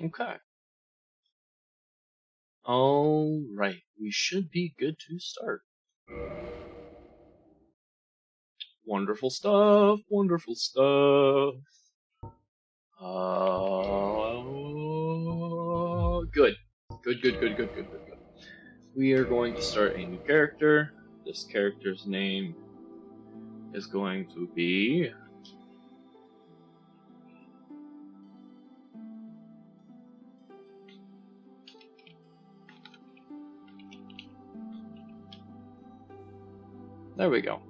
Okay. Alright, we should be good to start. Wonderful stuff, wonderful stuff. Good. Good. We are going to start a new character. This character's name is going to be... There we go.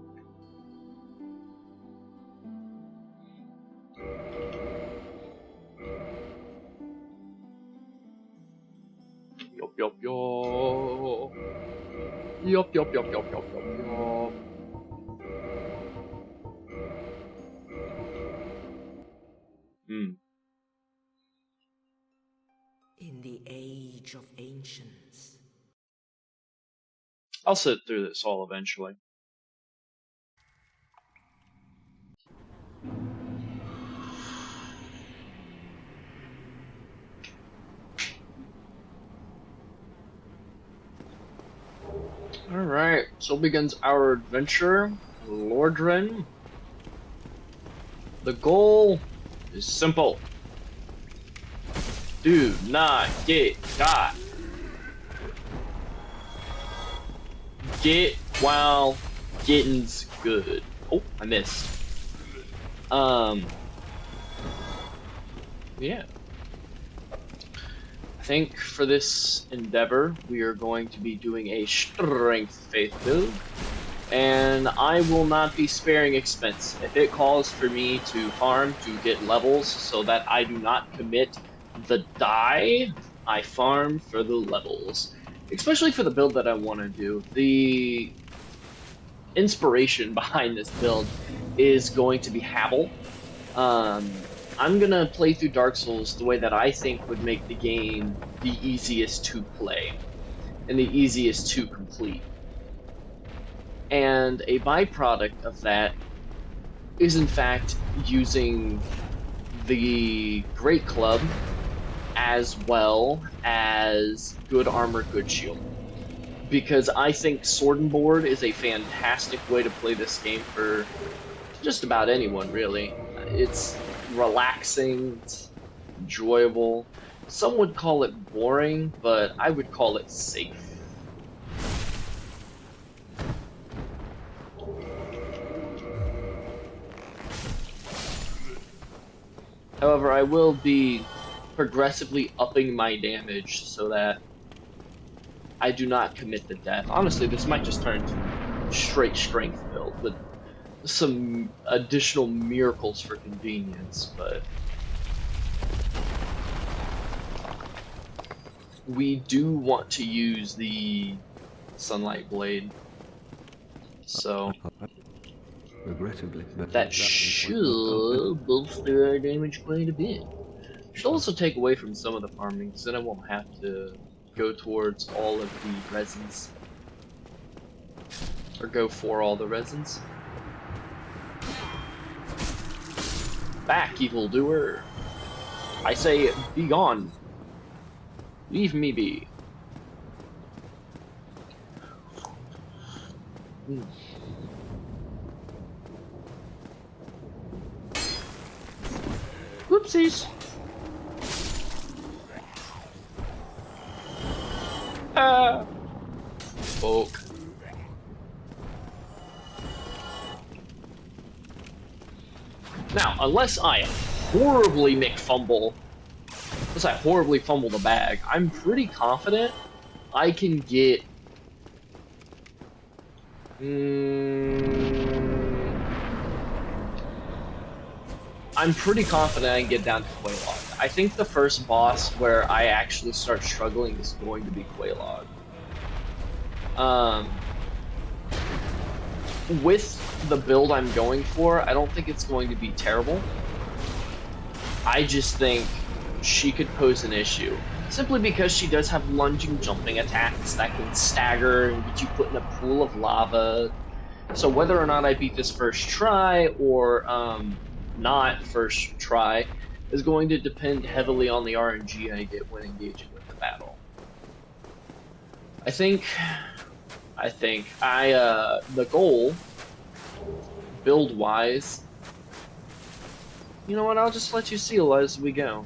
Yup. In the age of ancients. I'll sit through this all eventually. Alright, so begins our adventure, Lordren. The goal is simple. Do not get got. Get while getting's good. Oh, I missed. Yeah. I think for this endeavor, we are going to be doing a strength faith build, and I will not be sparing expense. If it calls for me to farm to get levels so that I do not commit the die, I farm for the levels. Especially for the build that I want to do. The inspiration behind this build is going to be Habble. I'm gonna play through Dark Souls the way that I think would make the game the easiest to play and the easiest to complete. And a byproduct of that is in fact using the Great Club as well as good armor, good shield. Because I think Sword and Board is a fantastic way to play this game for just about anyone, really. It's relaxing, it's enjoyable. Some would call it boring, but I would call it safe. However, I will be progressively upping my damage so that I do not commit the death. Honestly, this might just turn into straight strength build with some additional miracles for convenience, but we do want to use the Sunlight Blade, so regrettably, that should bolster our damage quite a bit. Should also take away from some of the farming, because then I won't have to go towards all of the resins. Or go for all the resins. Back, evildoer! I say, be gone! Leave me be. Whoopsies! Folk. Now, unless I horribly fumble the bag, I'm pretty confident I can get... I'm pretty confident I can get down to Quelaag. I think the first boss where I actually start struggling is going to be Quelaag. With the build I'm going for, I don't think it's going to be terrible. I just think she could pose an issue. Simply because she does have lunging, jumping attacks that can stagger and get you put in a pool of lava. So whether or not I beat this first try, or not first try, is going to depend heavily on the RNG I get when engaging with the battle. I think the goal, build-wise, you know what, I'll just let you see as we go.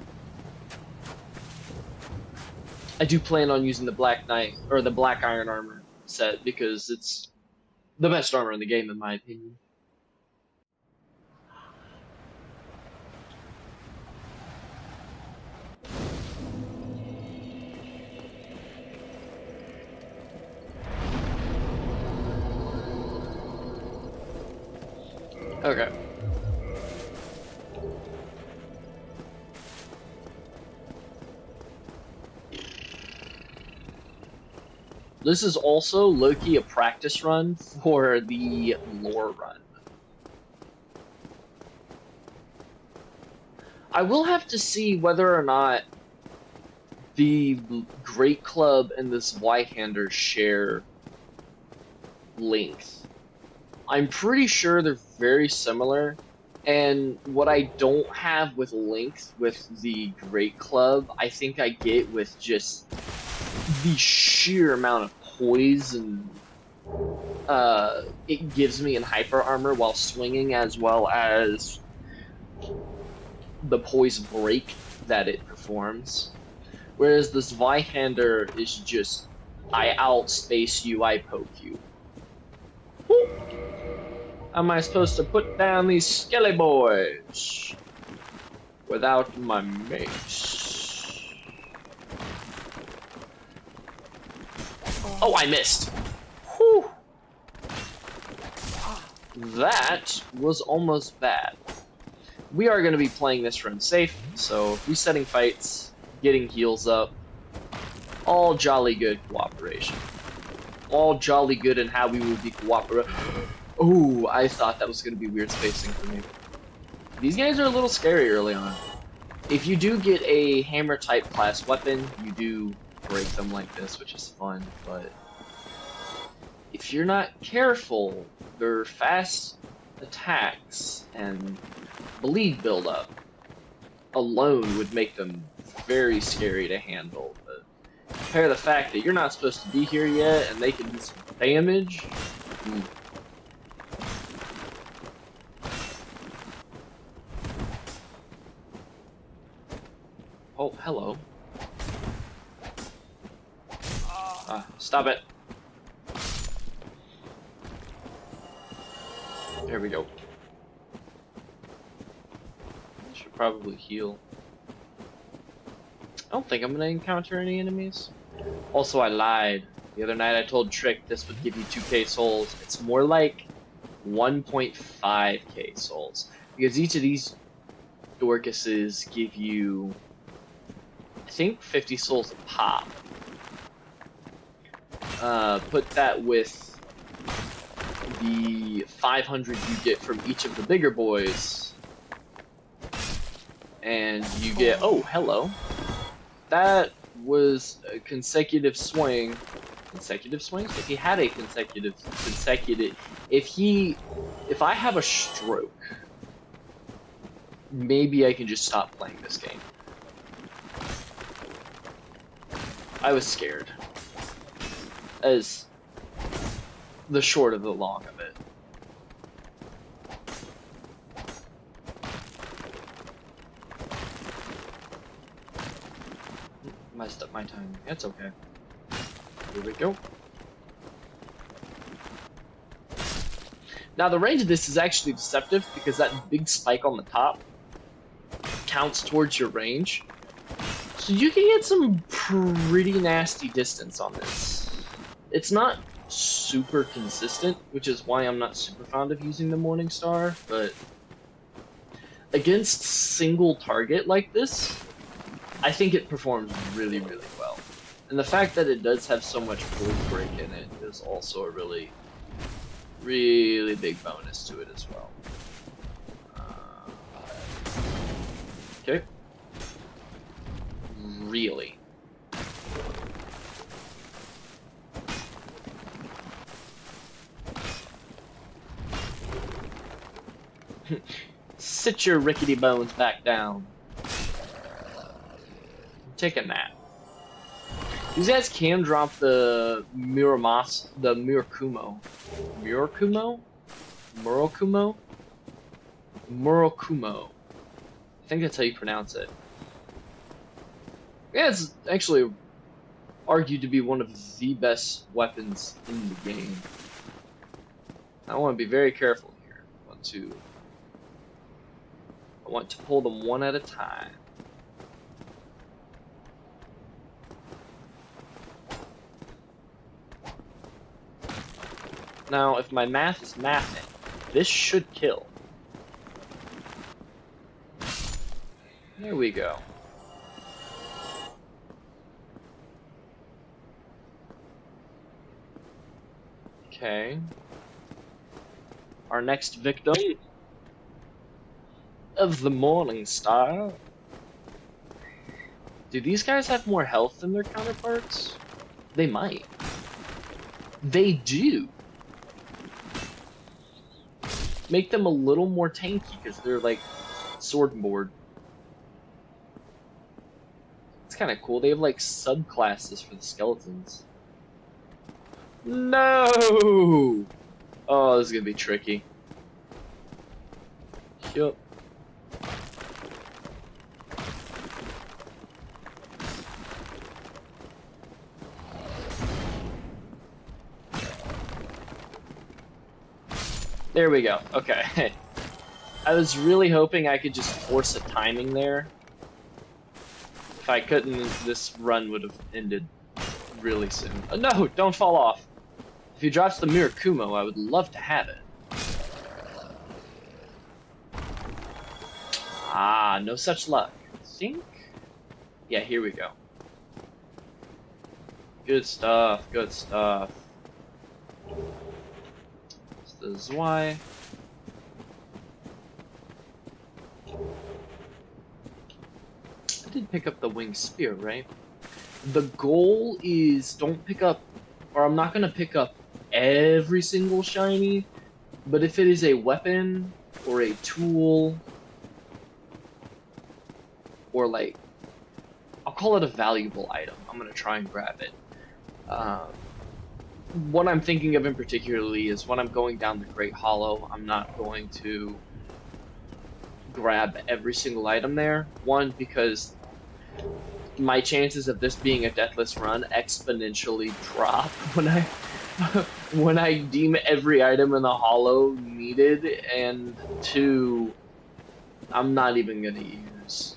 I do plan on using the Black Knight, or the Black Iron Armor set, because it's the best armor in the game, in my opinion. Okay. This is also low-key a practice run for the lore run. I will have to see whether or not the Great Club and this Zweihander share length. I'm pretty sure they're very similar, and what I don't have with length with the Great Club, I think I get with just the sheer amount of poise and it gives me in hyper armor while swinging, as well as the poise break that it performs. Whereas the Zweihander is just, I outspace you, I poke you. Woo! How am I supposed to put down these skelly boys without my mace? Oh, I missed. Whew. That was almost bad. We are going to be playing this run safe, so resetting fights, getting heals up, all jolly good cooperation. All jolly good in how we will be cooperating. Oh, I thought that was going to be weird spacing for me. These guys are a little scary early on. If you do get a hammer type class weapon, you do break them like this, which is fun, but if you're not careful, their fast attacks and bleed buildup alone would make them very scary to handle. But compare the fact that you're not supposed to be here yet and they can do some damage. Oh, hello. Stop it. There we go. I should probably heal. I don't think I'm gonna encounter any enemies. Also, I lied. The other night I told Trick this would give you 2k souls. It's more like 1.5k souls. Because each of these Dorcases give you, I think, 50 souls a pop. Put that with the 500 you get from each of the bigger boys, and you get, oh, hello. That was a consecutive swing. Consecutive swings? If he had a consecutive, if I have a stroke, maybe I can just stop playing this game. I was scared. As the short of the long of it. Messed up my timing. It's okay. Here we go. Now the range of this is actually deceptive because that big spike on the top counts towards your range. So you can get some pretty nasty distance on this. It's not super consistent, which is why I'm not super fond of using the Morningstar, but against single target like this, I think it performs really, really well. And the fact that it does have so much poise break in it is also a really, really big bonus to it as well. Okay. Really. Sit your rickety bones back down. take a nap. These guys can drop the Murakumo. Murakumo? Murakumo? Murakumo. I think that's how you pronounce it. Yeah, it's actually argued to be one of the best weapons in the game. I want to be very careful here. I want to pull them one at a time. Now, if my math is mathing, this should kill. There we go. Okay. Our next victim of the Morning Star. Do these guys have more health than their counterparts? They might. They do. Make them a little more tanky because they're like sword and board. It's kind of cool. They have like subclasses for the skeletons. No! Oh, this is gonna be tricky. Yup. There we go. Okay. I was really hoping I could just force a timing there. If I couldn't, this run would have ended really soon. No, don't fall off. If he drops the Mirakumo, I would love to have it. Ah, no such luck. Think? Yeah, here we go. Good stuff, good stuff. This is why. I did pick up the winged spear, right? The goal is don't pick up, or I'm not gonna pick up every single shiny, but if it is a weapon or a tool or like, I'll call it a valuable item, I'm gonna try and grab it. What I'm thinking of in particularly is when I'm going down the Great Hollow, I'm not going to grab every single item there. One, because my chances of this being a deathless run exponentially drop when I deem every item in the hollow needed, and two, I'm not even gonna use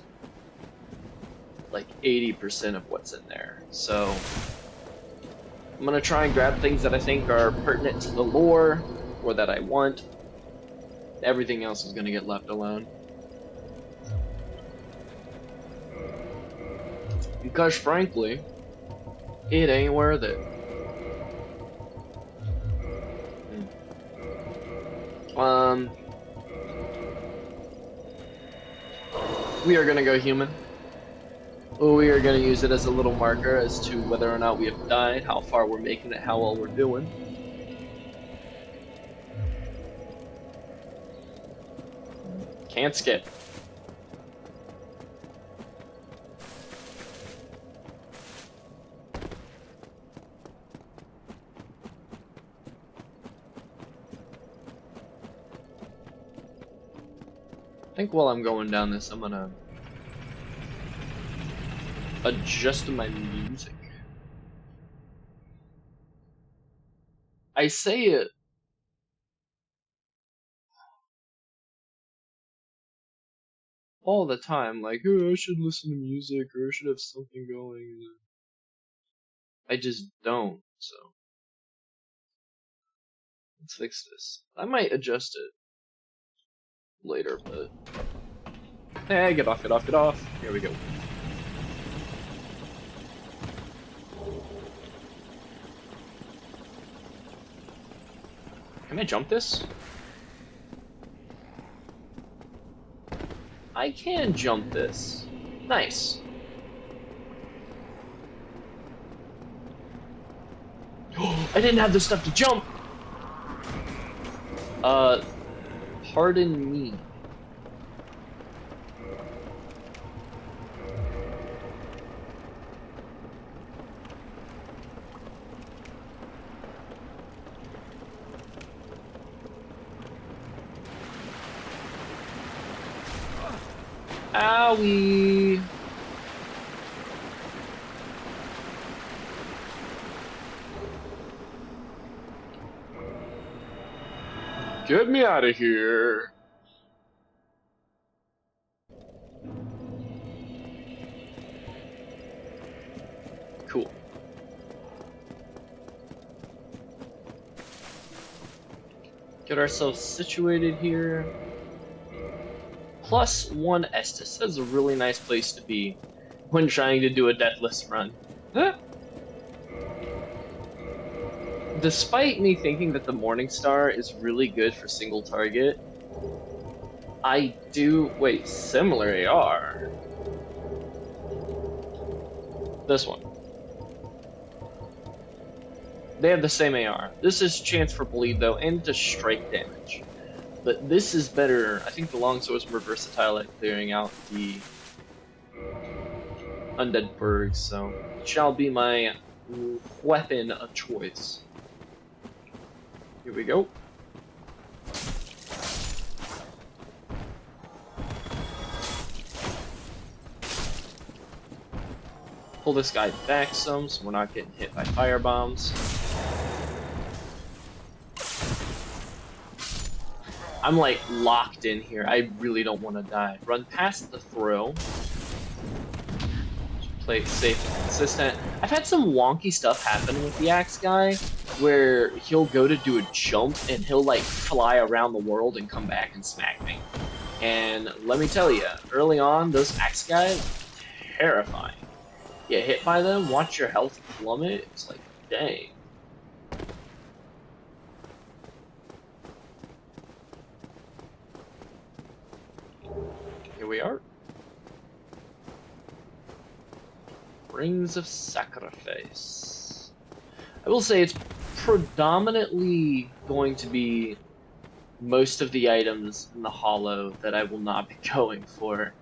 like 80% of what's in there. So I'm gonna try and grab things that I think are pertinent to the lore or that I want. Everything else is gonna get left alone. Because frankly, it ain't worth it. We are gonna go human. We are gonna use it as a little marker as to whether or not we have died, how far we're making it, how well we're doing. Can't skip. I think while I'm going down this, I'm gonna adjust my music. I say it all the time, like, oh, I should listen to music or I should have something going. I just don't, so. Let's fix this. I might adjust it later, but. Hey, get off, get off, get off. Here we go. Can I jump this? I can jump this. Nice. I didn't have the stuff to jump! Pardon me. Owie! Get me out of here! Cool. Get ourselves situated here. +1 Estus. That's a really nice place to be when trying to do a Deathless run. Huh? Despite me thinking that the Morning Star is really good for single target, I do... Wait, similar AR. This one. They have the same AR. This is chance for bleed though, and to strike damage. But this is better. I think the longsword is more versatile at clearing out the undead bergs, so it shall be my weapon of choice. Here we go. Pull this guy back some so we're not getting hit by fire bombs. I'm like locked in here. I really don't want to die. Run past the throw. Play it safe and consistent. I've had some wonky stuff happen with the axe guy where he'll go to do a jump and he'll like fly around the world and come back and smack me. And let me tell you, early on, those axe guys, terrifying. Get hit by them, watch your health plummet. It's like, dang. Here we are. Rings of Sacrifice. I will say it's predominantly going to be most of the items in the Hollow that I will not be going for.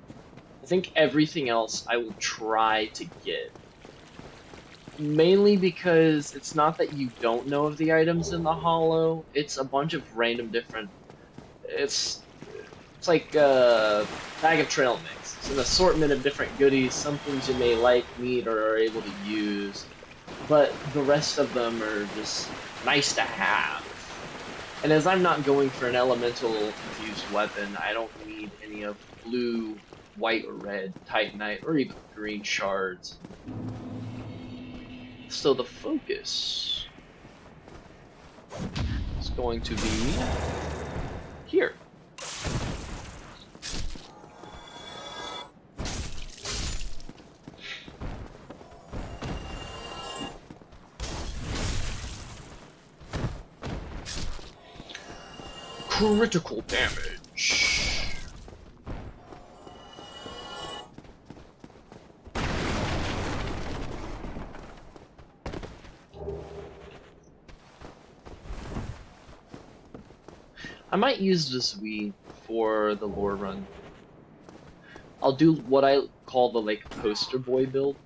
I think everything else I will try to get. Mainly because it's not that you don't know of the items in the Hollow, it's a bunch of random different... It's like a bag of trail mix. It's an assortment of different goodies, some things you may like, need, or are able to use. But the rest of them are just nice to have. And as I'm not going for an elemental infused weapon, I don't need any of blue, white, or red Titanite, or even green shards. So the focus is going to be here. Critical damage. I might use this Wii for the lore run. I'll do what I call the like poster boy build.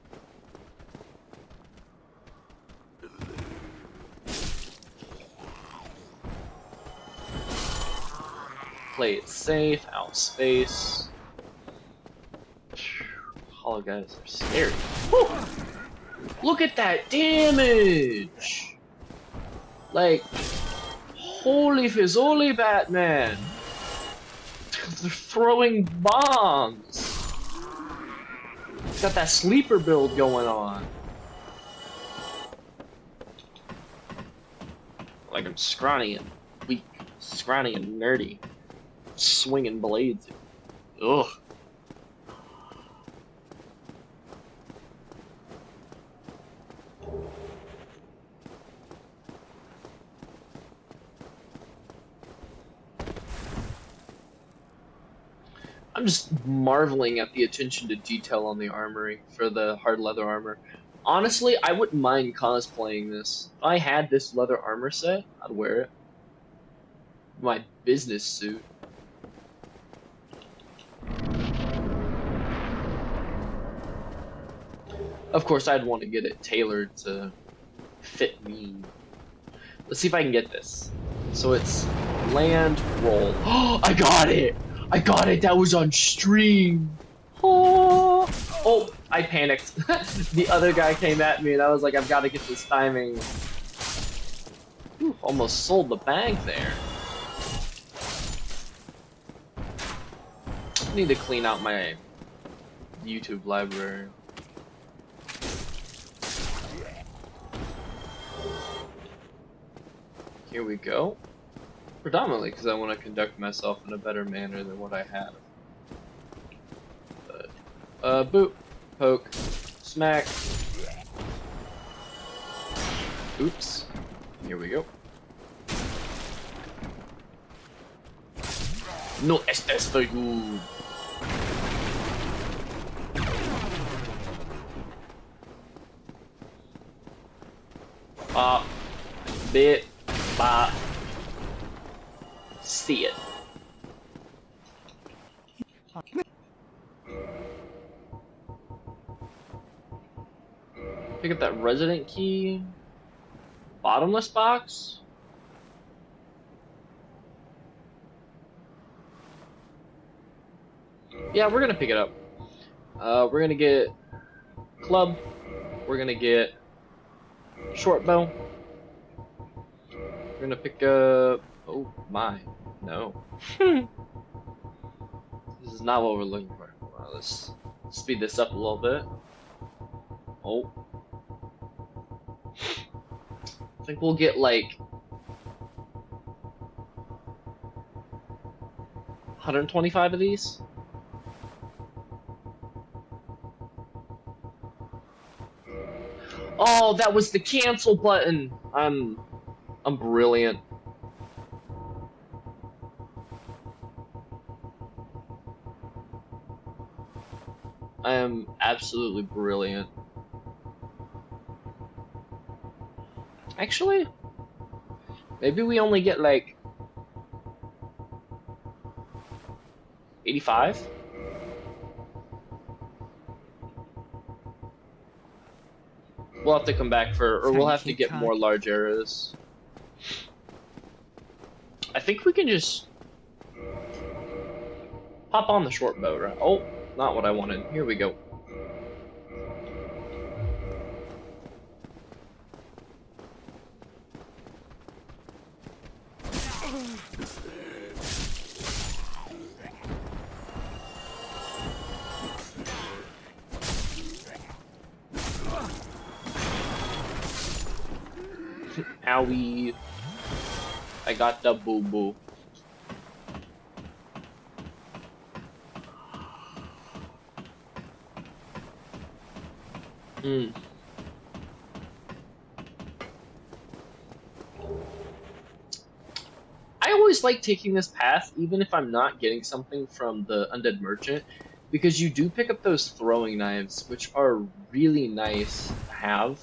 Play it safe, out space. Hollow guys are scary. Woo! Look at that damage! Like, holy fizzoli, Batman! They're throwing bombs! Got that sleeper build going on. Like I'm scrawny and weak, scrawny and nerdy. Swinging blades. Ugh. I'm just marveling at the attention to detail on the armory for the hard leather armor. Honestly, I wouldn't mind cosplaying this. If I had this leather armor set, I'd wear it. My business suit. Of course, I'd want to get it tailored to fit me. Let's see if I can get this. So it's land roll. Oh, I got it! I got it! That was on stream! Oh, oh, I panicked. The other guy came at me and I was like, I've got to get this timing. Ooh, almost sold the bag there. I need to clean out my YouTube library. Here we go. Predominantly because I want to conduct myself in a better manner than what I have. But, boop, poke, smack. Oops. Here we go. No, estas for you. Bit, bop. See it. Pick up that resident key. Bottomless box. Yeah, we're gonna pick it up. We're gonna get club. We're gonna get short bow. We're gonna pick up. Oh my, no. This is not what we're looking for. Well, let's speed this up a little bit. Oh. I think we'll get like 125 of these. Oh, that was the cancel button. I'm brilliant. I am absolutely brilliant. Actually, maybe we only get like 85? We'll have to come back for, or we'll have to get more large arrows. I think we can just pop on the short bow, right? Oh, not what I wanted. Here we go. Owie. I got the boo-boo. I always like taking this path, even if I'm not getting something from the Undead Merchant, because you do pick up those throwing knives, which are really nice to have.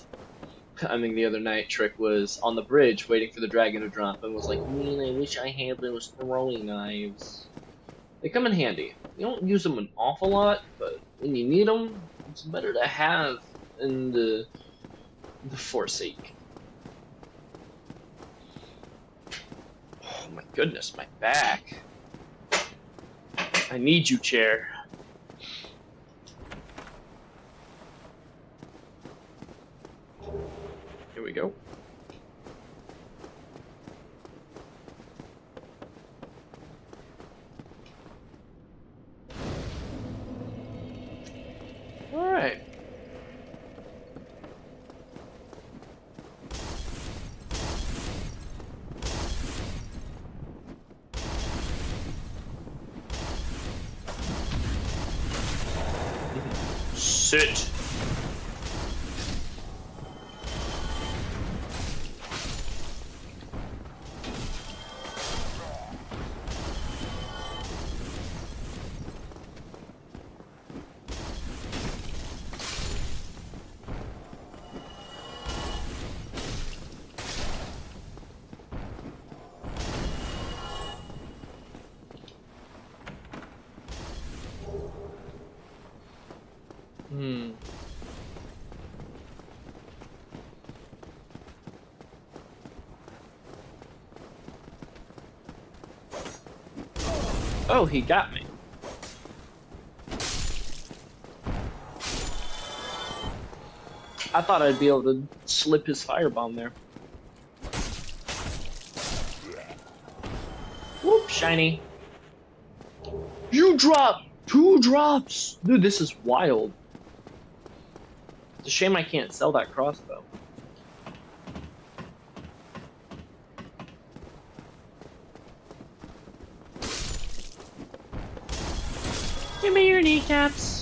I mean, the other night, Trick was on the bridge waiting for the dragon to drop and was like, man, I wish I had those throwing knives. They come in handy. You don't use them an awful lot, but when you need them, it's better to have in the Forsake. Oh my goodness, my back. I need you, chair. Here we go. All right. Sit. Oh, he got me. I thought I'd be able to slip his firebomb there. Whoop, shiny. You drop 2 drops! Dude, this is wild. It's a shame I can't sell that crossbow. Give me your kneecaps.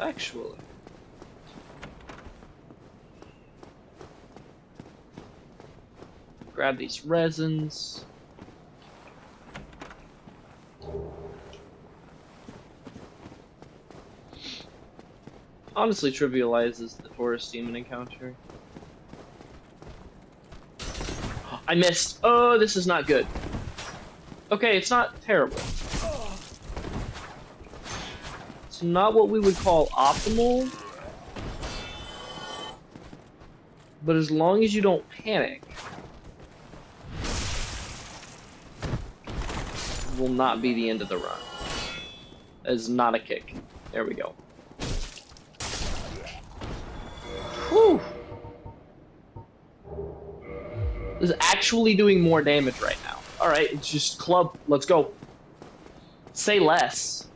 Actually. Grab these resins. Honestly trivializes the Taurus demon encounter. I missed. Oh, this is not good. Okay, it's not terrible. It's not what we would call optimal. But as long as you don't panic, it will not be the end of the run. That is not a kick. There we go. Whew. This is actually doing more damage right now. Alright, it's just club. Let's go. Say less.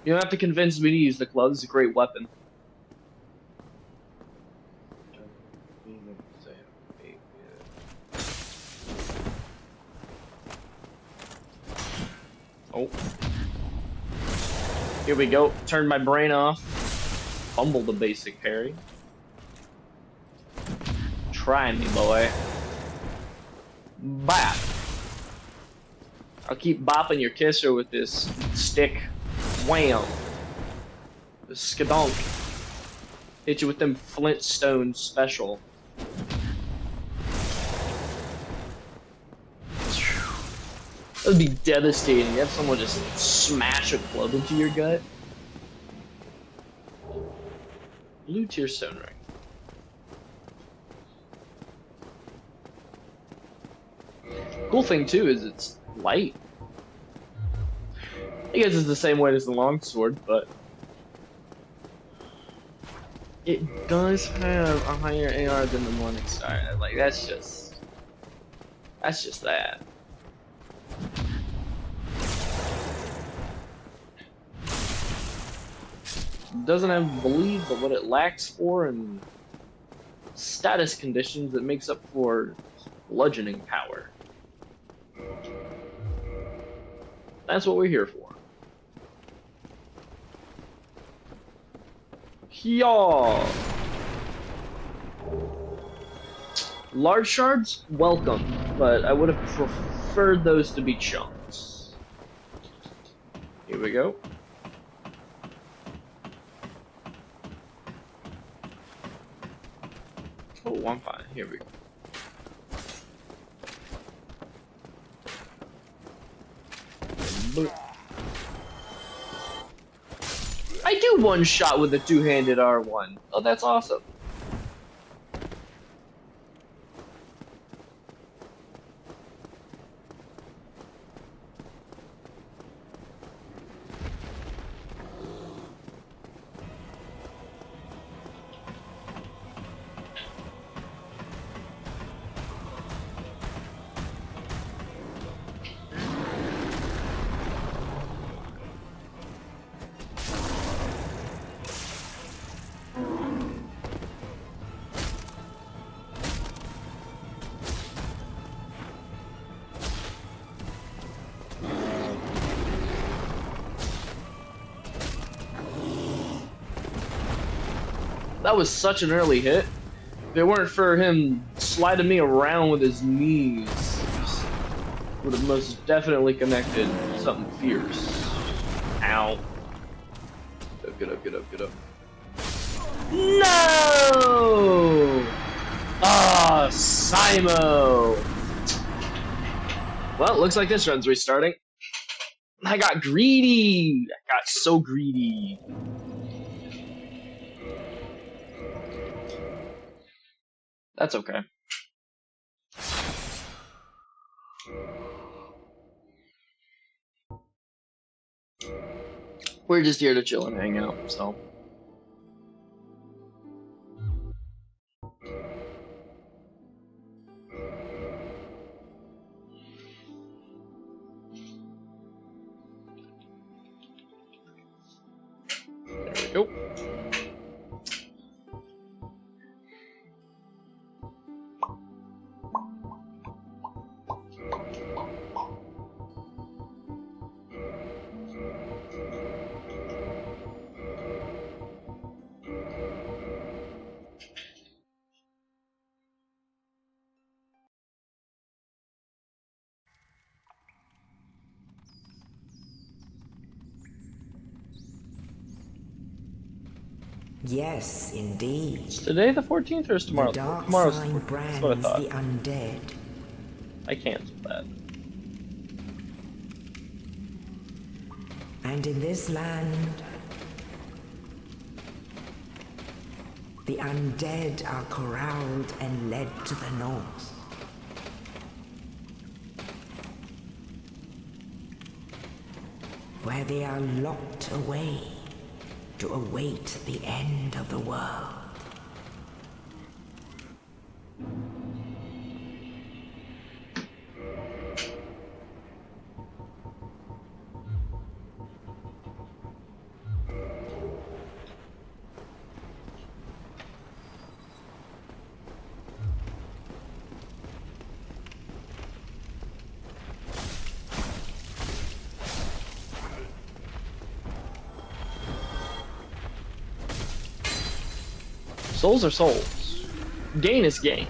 You don't have to convince me to use the club. This is a great weapon. Oh. Here we go. Turn my brain off. Fumble the basic parry. Try me, boy. Bop. I'll keep bopping your kisser with this stick. Wham. The skadonk. Hit you with them Flintstone special. That would be devastating. You have someone just smash a club into your gut. Blue tier stone ring. Cool thing too is it's light. I guess it's the same weight as the longsword, but it does have a higher AR than the Morning Star. Like that's just that. Doesn't have bleed, but what it lacks for and status conditions it makes up for bludgeoning power. That's what we're here for. Yaw! Large shards, welcome, but I would have preferred those to be chunks. Here we go. Oh, I'm fine. Here we go. I do one shot with a two-handed R1. Oh, that's awesome. That was such an early hit. If it weren't for him sliding me around with his knees, would have most definitely connected something fierce. Ow. Get up, get up, get up. No! Ah, Simo! Well, looks like this run's restarting. I got greedy! I got so greedy. That's okay. We're just here to chill and hang out, so. There we go. Yes, indeed. Is today the 14th or is tomorrow? The dark Tomorrow's the sign 14th. That's brands what I thought. the undead. I canceled that. And in this land, the undead are corralled and led to the north. Where they are locked away to await the end of the world. Souls are souls. Gain is gain.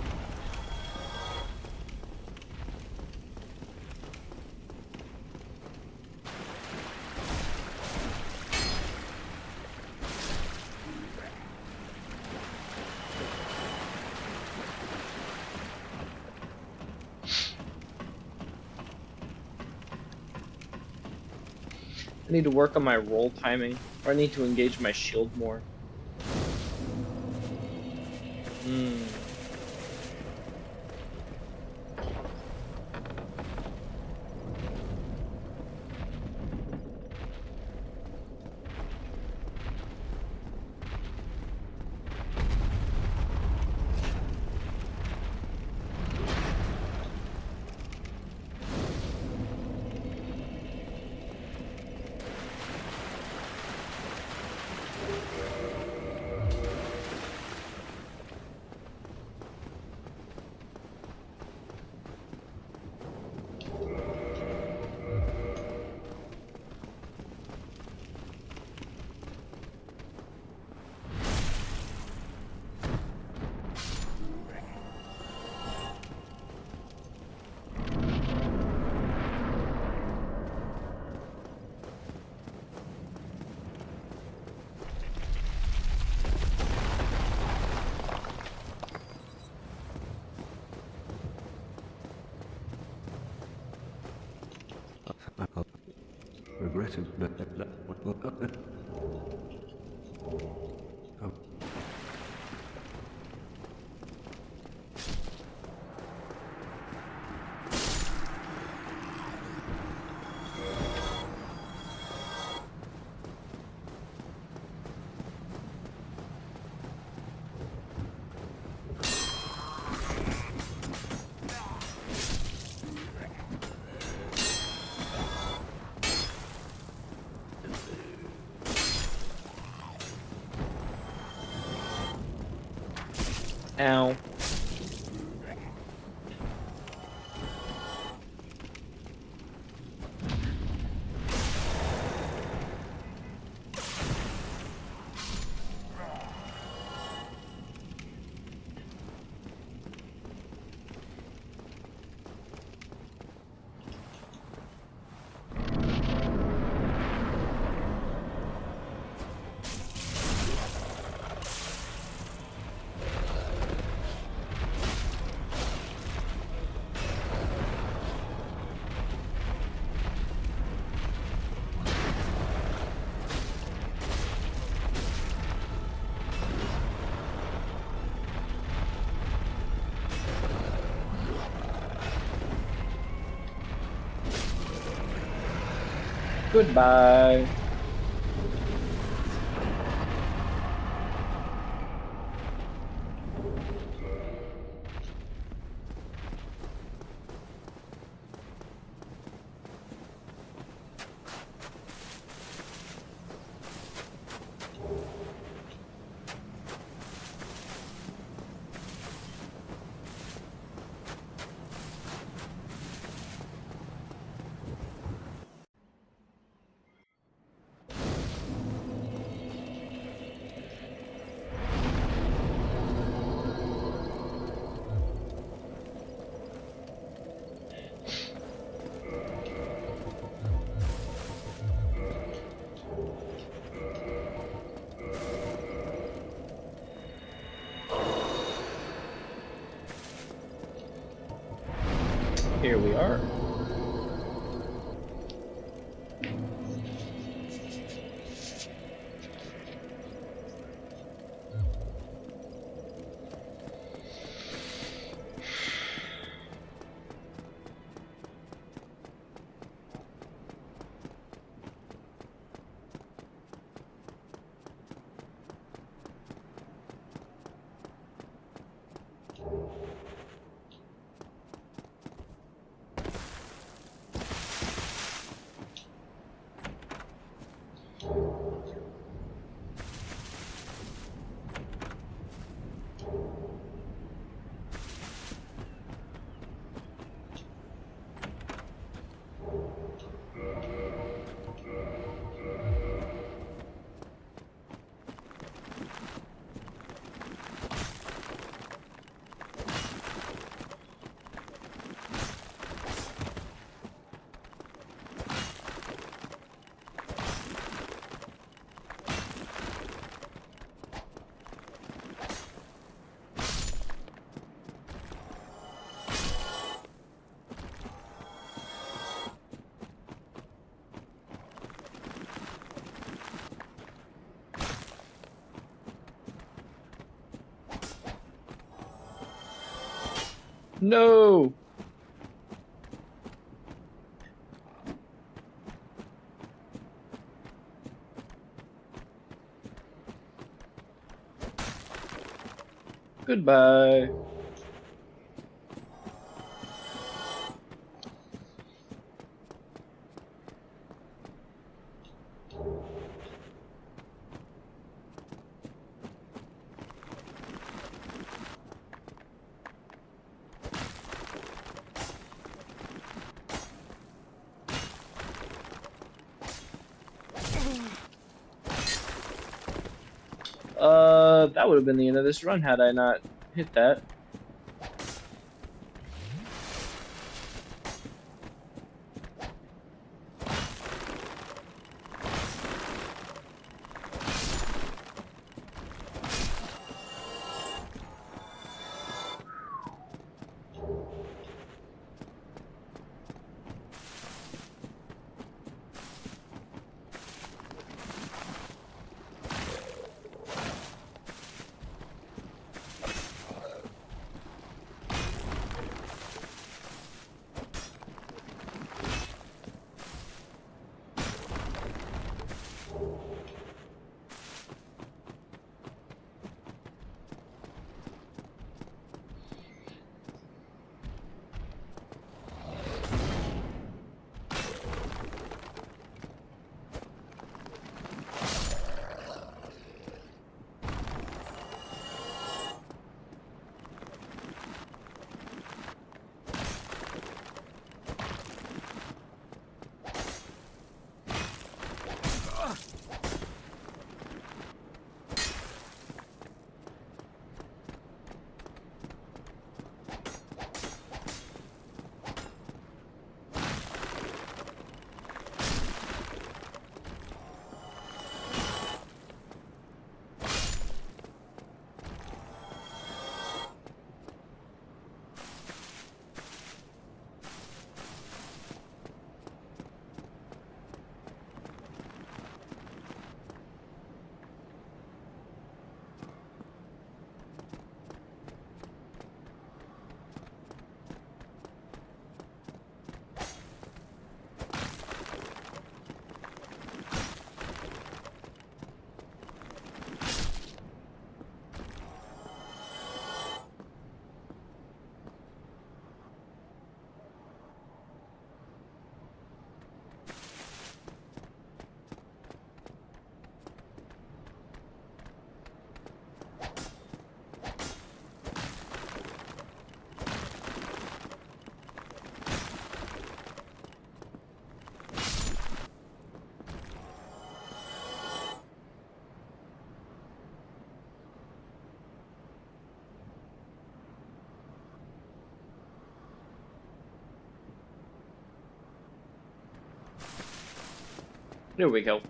I need to work on my roll timing, or I need to engage my shield more. Regrettably. Ow. Goodbye. Here we are. No! Goodbye. That would have been the end of this run had I not hit that. There we go.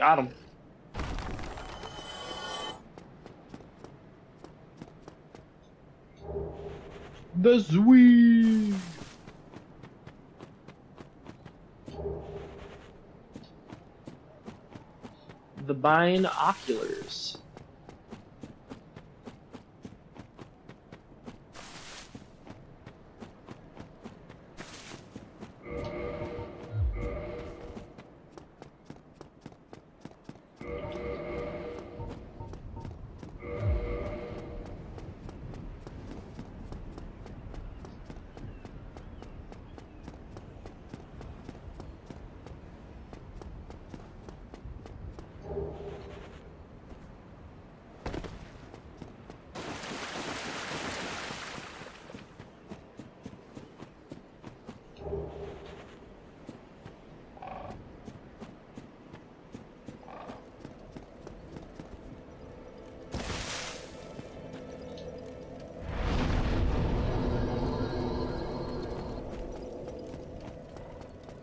Got him. The Zwee. The binoculars.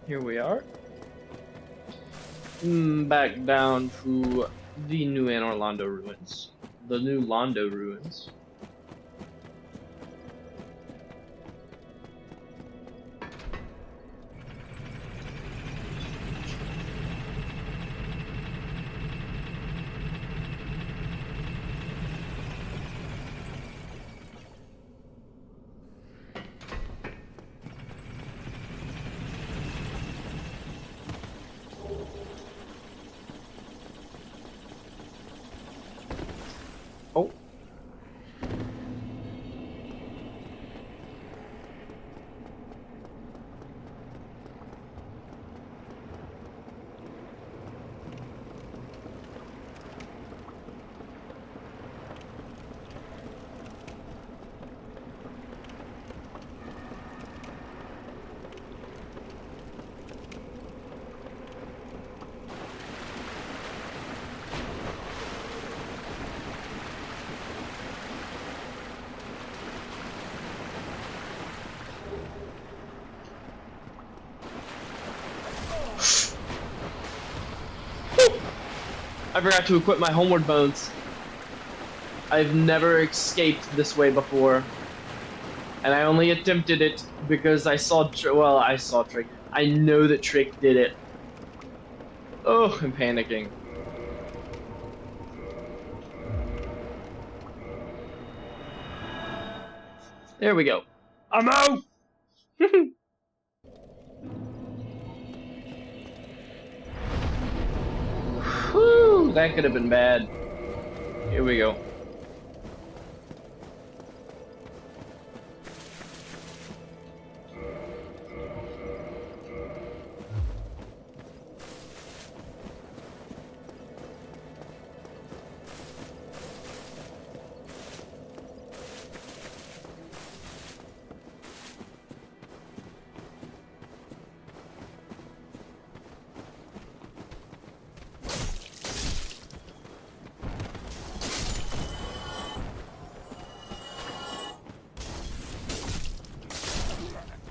Here we are. Back down to the New Anne Orlando ruins. The new Londo ruins. Oh. I forgot to equip my homeward bones. I've never escaped this way before. And I only attempted it because I saw, I saw Trick. I know that Trick did it. Oh, I'm panicking. There we go. I'm out! Whew, that could have been bad. Here we go.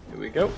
Here we go.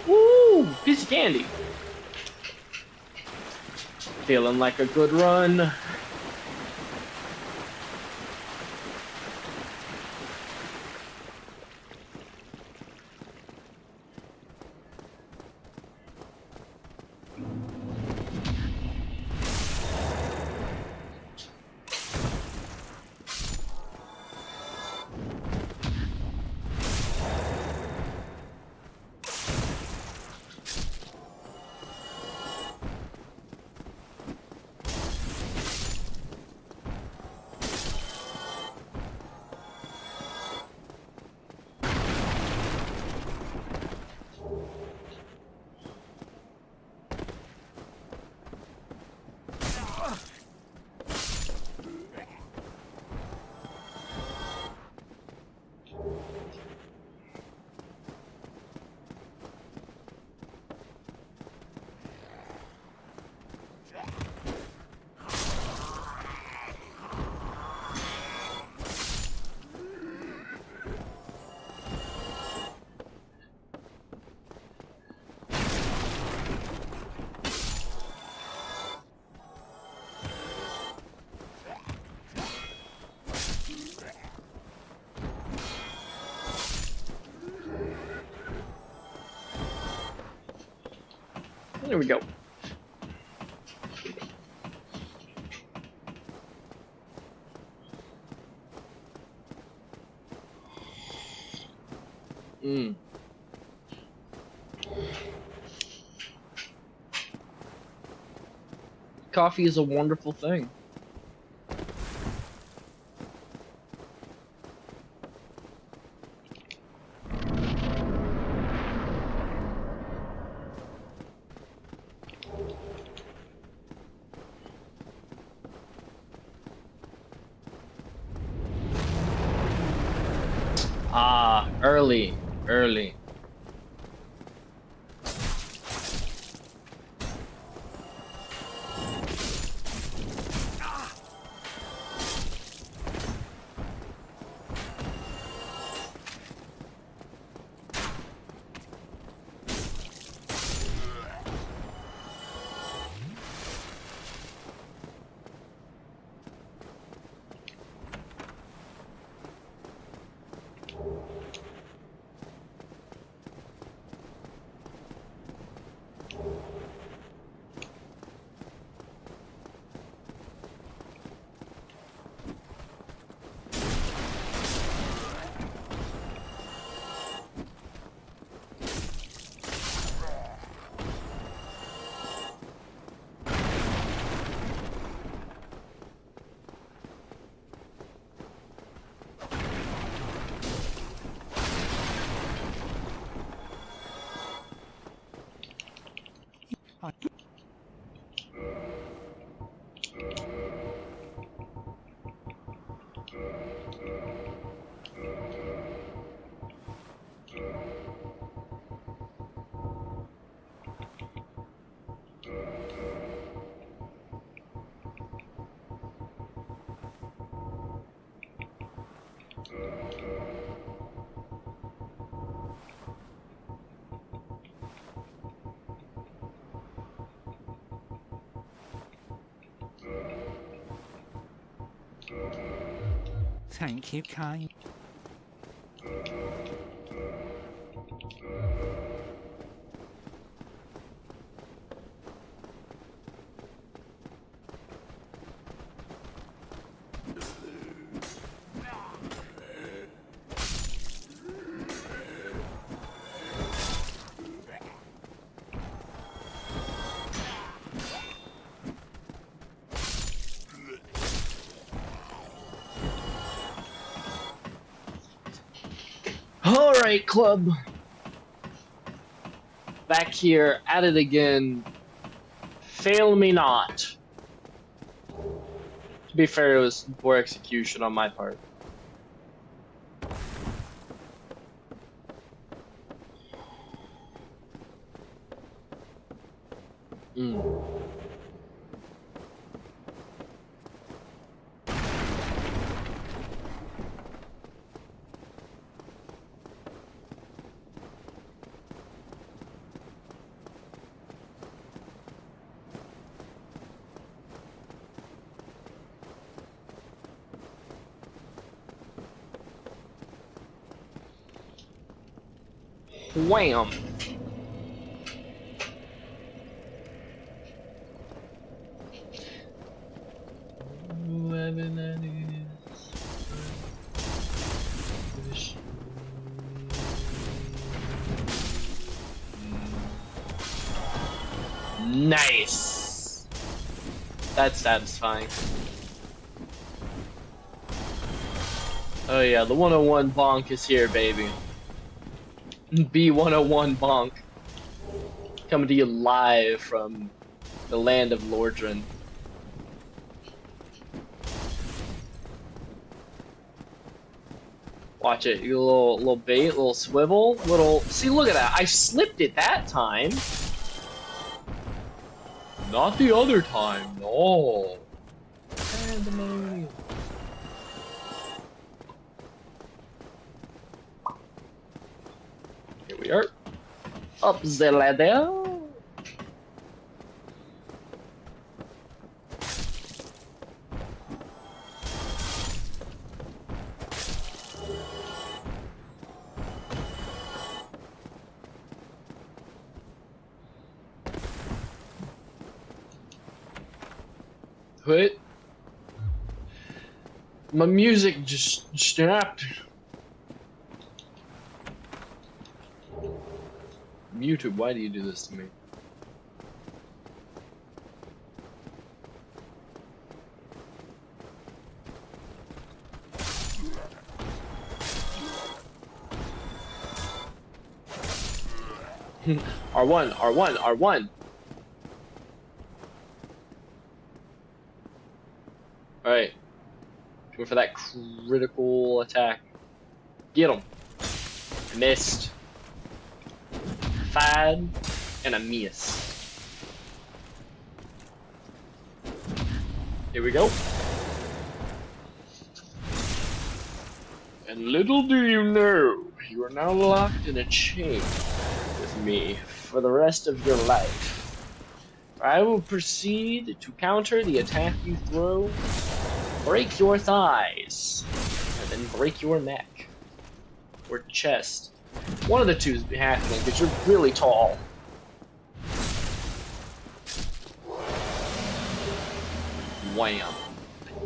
Woo! Piece of candy. Feeling like a good run. There we go. Mm. Coffee is a wonderful thing. Ah, early. Thank you, kind. Alright, club. Back here, at it again. Fail me not. To be fair, it was poor execution on my part. Mm. Wham! Nice! That's satisfying. Oh yeah, the 101 bonk is here, baby. B101 bonk. Coming to you live from the land of Lordran. Watch it, you little bait, little swivel, little. See, look at that! I slipped it that time. Not the other time, no. Pandemonium. Here we are. Up the ladder. What? My music just stopped. YouTube, why do you do this to me? R1, R1, R1. Alright. Go for that critical attack. Get him. Missed. Fired. And a miss. Here we go. And little do you know, you are now locked in a chain with me for the rest of your life. I will proceed to counter the attack you throw, break your thighs, and then break your neck. Or chest. One of the two is happening, because you're really tall. Wham.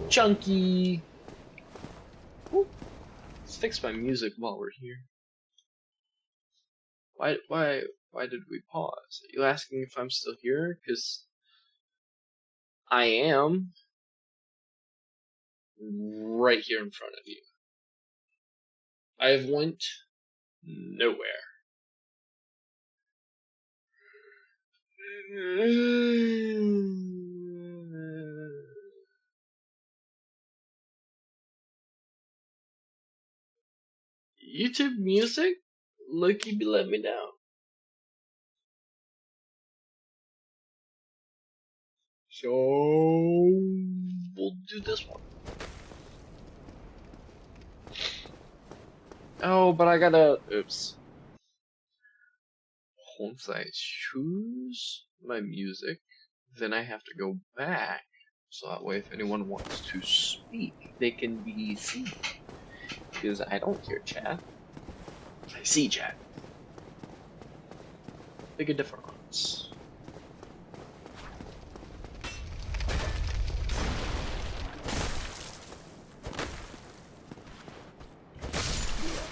Chunky! Ooh. Let's fix my music while we're here. Why did we pause? Are you asking if I'm still here? Because I am right here in front of you. I have went nowhere. YouTube music? Loki be let me down. So we'll do this one. Oh, but I gotta oops. Once I choose my music, then I have to go back. So that way if anyone wants to speak, they can be seen. Because I don't hear chat. I see chat. Big a difference.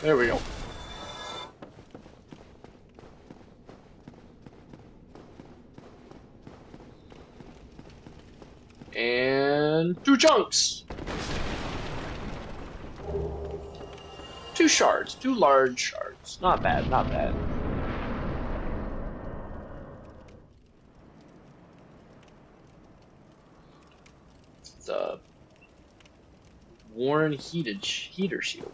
There we go. And 2 chunks. 2 shards, 2 large shards. Not bad, not bad. It's a worn heater shield.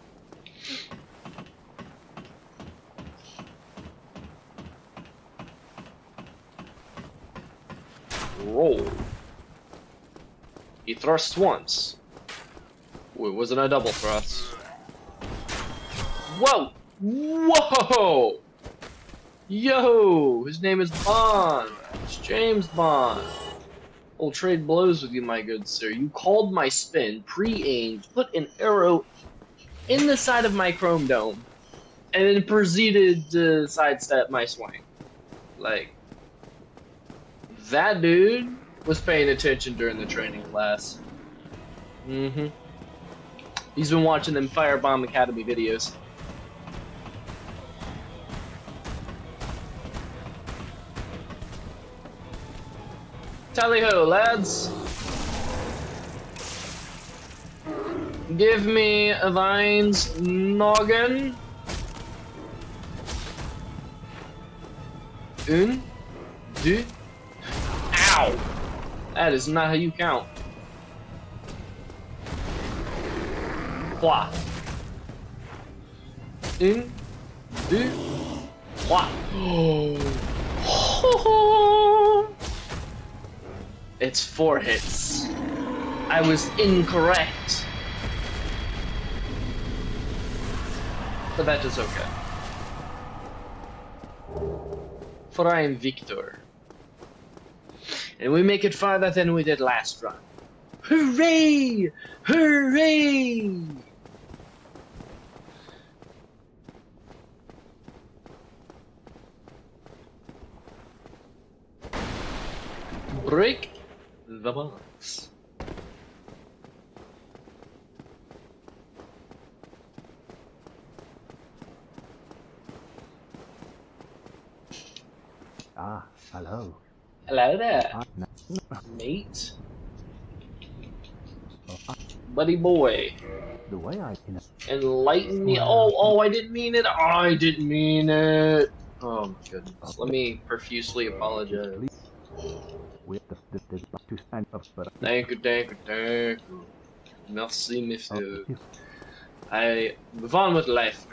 Roll. He thrusts once. Ooh, it wasn't a double thrust. Whoa! Whoa! Yo! His name is Bond. It's James Bond. I'll trade blows with you, my good sir. You called my spin, pre-aimed, put an arrow in the side of my chrome dome, and then proceeded to sidestep my swing. Like, that dude was paying attention during the training class. Mm-hmm. He's been watching them Firebomb Academy videos. Tally-ho, lads! Give me Vine's noggin. Un, deux. Ow! That is not how you count. Trois. Un, deux, trois. It's 4 hits. I was incorrect. But that is okay. For I am Victor. And we make it farther than we did last run. Hooray! Hooray! Break the box. Hello. Hello there, I, mate. Buddy boy. the way I Enlighten me. I didn't mean it. I didn't mean it. Oh my goodness. Let me profusely apologize. with the to stand up, but Thank you, thank you, thank you. Merci, monsieur. I move on with life.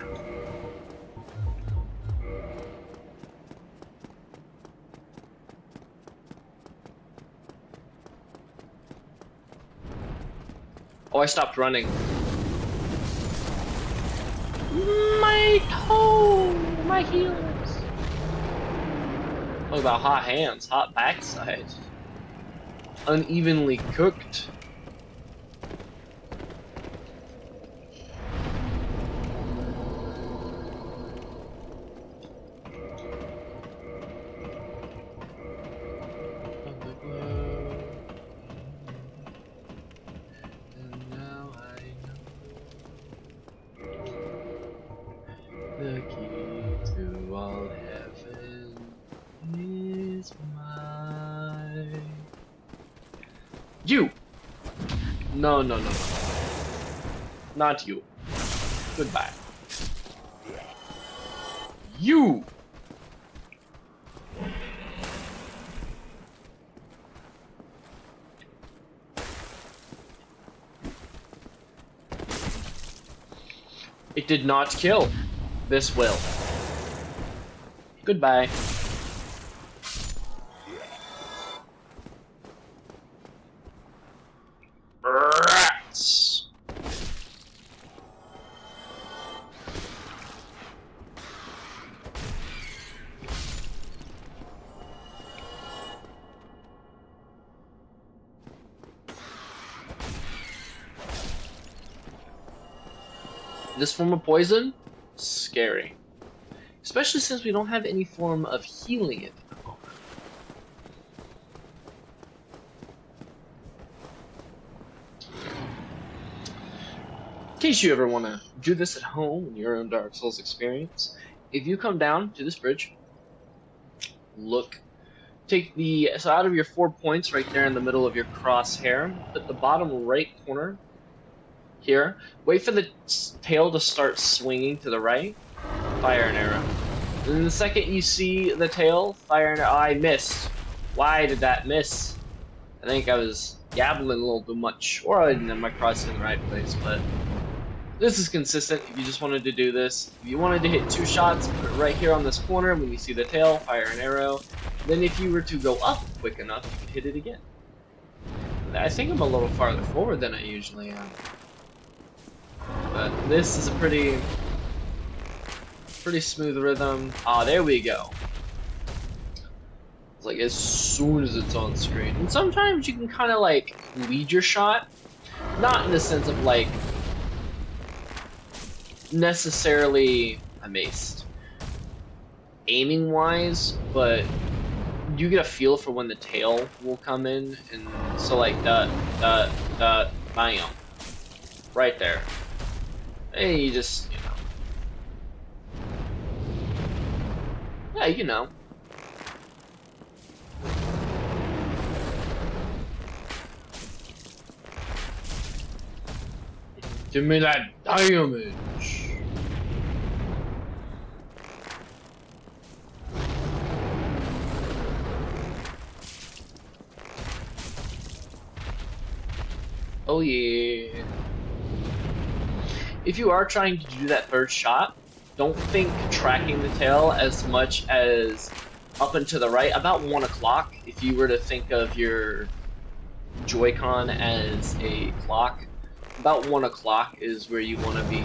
Oh, I stopped running. My toe! My heels! Talk about hot hands, hot backside. Unevenly cooked. And now I know the key to all heaven is mine. You! No, no, no, no. Not you. Goodbye. You! It did not kill. This will. Goodbye. Rats. This form of poison? Scary. Especially since we don't have any form of healing at the moment. In case you ever want to do this at home in your own Dark Souls experience, if you come down to this bridge, look, so out of your 4 points right there in the middle of your crosshair, put the bottom right corner here, wait for the tail to start swinging to the right, fire an arrow. And then the second you see the tail, fire an arrow. Oh, I missed. Why did that miss? I think I was gabbling a little too much, or I didn't have my cross in the right place, but this is consistent if you just wanted to do this. If you wanted to hit 2 shots, put it right here on this corner. When you see the tail, fire an arrow. Then if you were to go up quick enough, you could hit it again. I think I'm a little farther forward than I usually am. But this is a pretty smooth rhythm. Ah, there we go. It's like as soon as it's on screen. And sometimes you can kind of like lead your shot. Not in the sense of like necessarily amazed aiming wise, but you get a feel for when the tail will come in, and so like bam, right there. And you just, yeah, Give me that damage. Oh yeah. If you are trying to do that third shot, don't think tracking the tail as much as up and to the right, about 1 o'clock. If you were to think of your Joy-Con as a clock, about 1 o'clock is where you want to be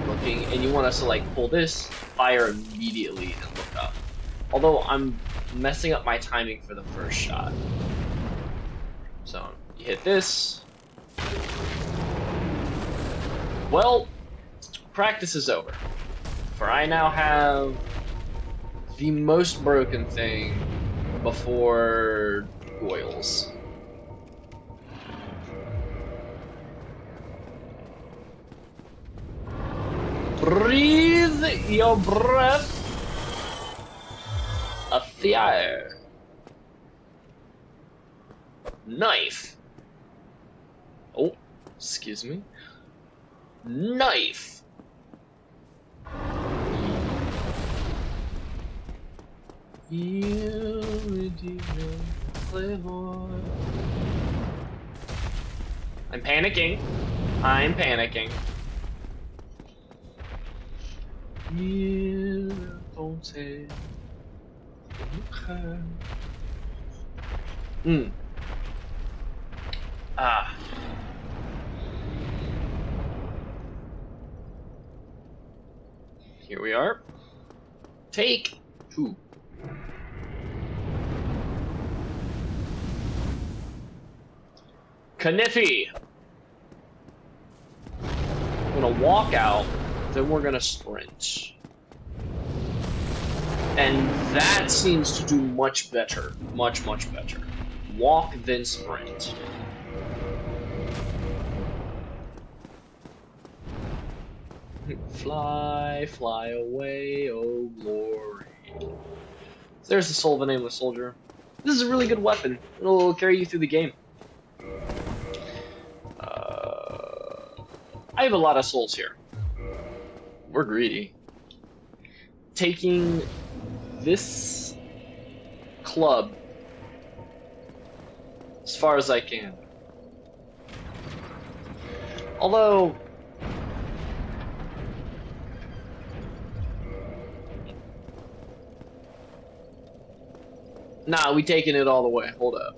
looking, and you want us to like pull this, fire immediately, and look up. Although I'm messing up my timing for the first shot. So you hit this. Well, practice is over, for I now have the most broken thing before Goyles. Breathe your breath of fire. Knife. Oh, excuse me. Knife. You redeemer, playboy. I'm panicking. I'm panicking. You don't say. Okay. Ah. Here we are. Take 2. Kniffy. I'm gonna walk out, then we're gonna sprint. And that seems to do much better. Much, much better. Walk, then sprint. Fly, fly away, oh glory. There's the soul of a nameless soldier. This is a really good weapon. It'll carry you through the game. I have a lot of souls here. We're greedy. Taking this club as far as I can. Although nah, we taking it all the way. Hold up.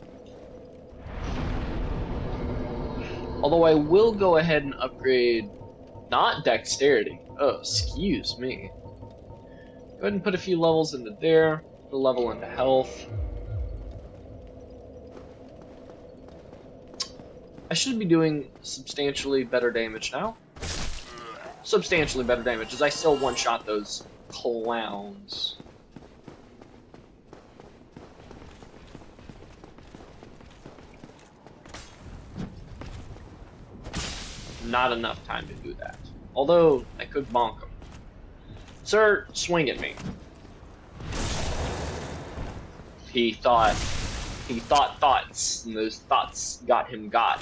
Although I will go ahead and upgrade, not dexterity. Oh, excuse me. Go ahead and put a few levels into there. Put a level into health. I should be doing substantially better damage now. Substantially better damage, as I still one-shot those clowns. Not enough time to do that. Although, I could bonk him. Sir, swing at me. He thought thoughts, and those thoughts got him got.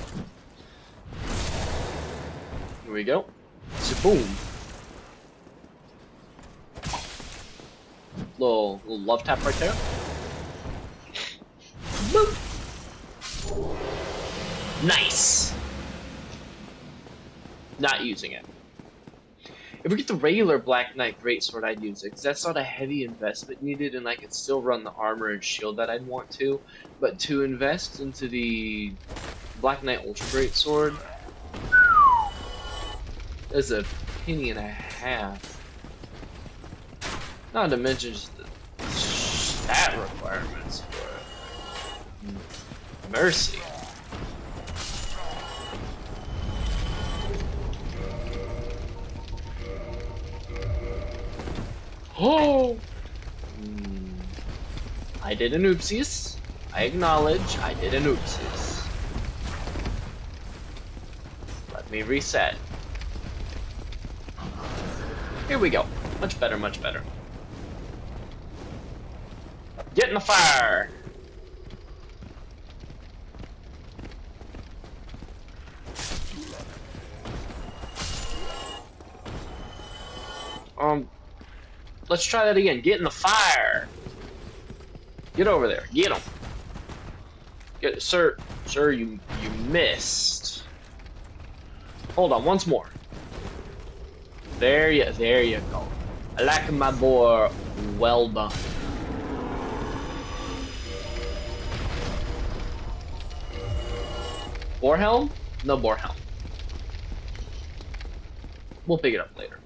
Here we go. Boom. Little love tap right there. Boom. Nice. Not using it. If we get the regular Black Knight Greatsword, I'd use it, because that's not a heavy investment needed, and I could still run the armor and shield that I'd want to. But to invest into the Black Knight Ultra Greatsword is a penny and a half. Not to mention just the stat requirements for it. Mercy. Oh! I did an oopsies. I acknowledge I did an oopsies. Let me reset. Here we go. Much better, much better. Get in the fire! Let's try that again. Get in the fire. Get over there. Get him. Get, sir, you missed. Hold on, once more. There you go. I like my boy. Well done. Boar helm? No boar helm. We'll pick it up later.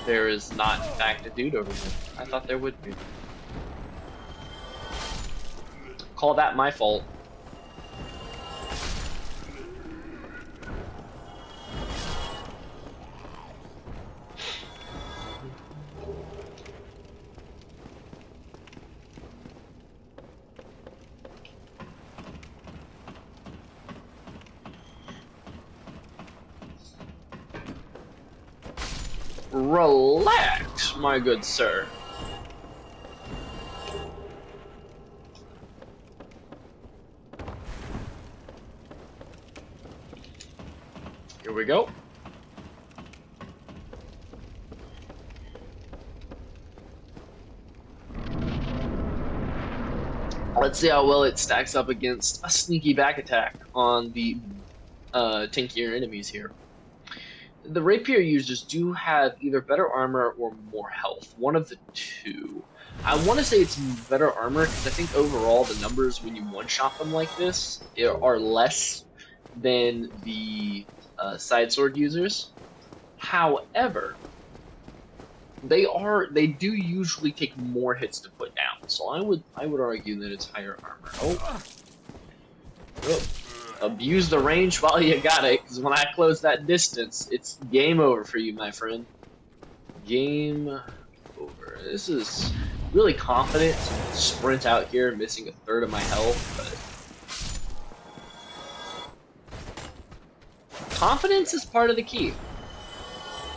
There is not, in fact, a dude over there. I thought there would be. Call that my fault. Relax, my good sir. we go. Let's see how well it stacks up against a sneaky back attack on the tankier enemies here. The rapier users do have either better armor or more health. One of the two. I want to say it's better armor because I think overall the numbers when you one-shot them like this are less than the side sword users. However, they do usually take more hits to put down. So I would argue that it's higher armor. Oh. Abuse the range while you got it, because when I close that distance, it's game over for you, my friend. Game over. This is really confident to sprint out here, missing a third of my health, but confidence is part of the key.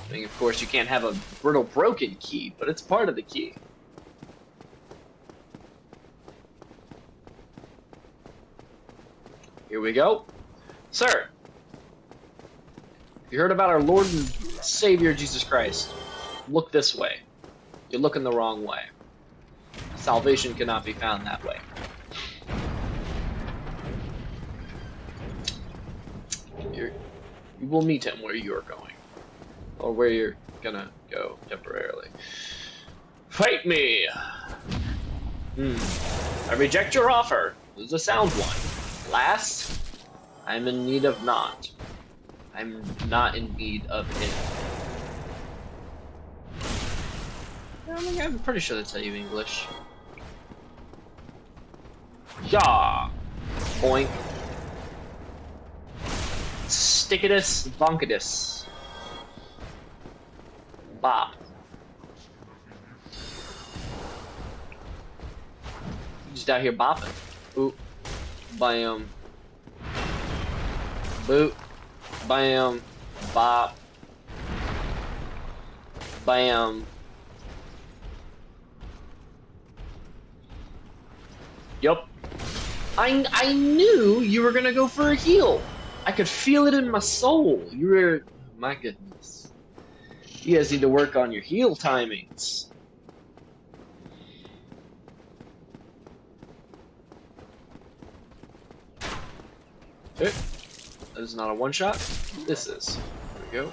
I mean, of course, you can't have a brittle broken key, but it's part of the key. Here we go. Sir, you heard about our Lord and Savior Jesus Christ. Look this way. You're looking the wrong way. Salvation cannot be found that way. You will meet him where you're going. Or where you're gonna go temporarily. Fight me! I reject your offer. This is a sound one. Last, I'm in need of not. I'm not in need of it. I'm pretty sure that's how you English. Yeah. Boink. Stickitus, bonkidus. Bop. Just out here bopping. Ooh. Bam. Boot. Bam. Bop. Bam. Yup. I knew you were gonna go for a heal. I could feel it in my soul. You were... My goodness. You guys need to work on your heal timings. Okay. That is not a one-shot. This is. There we go.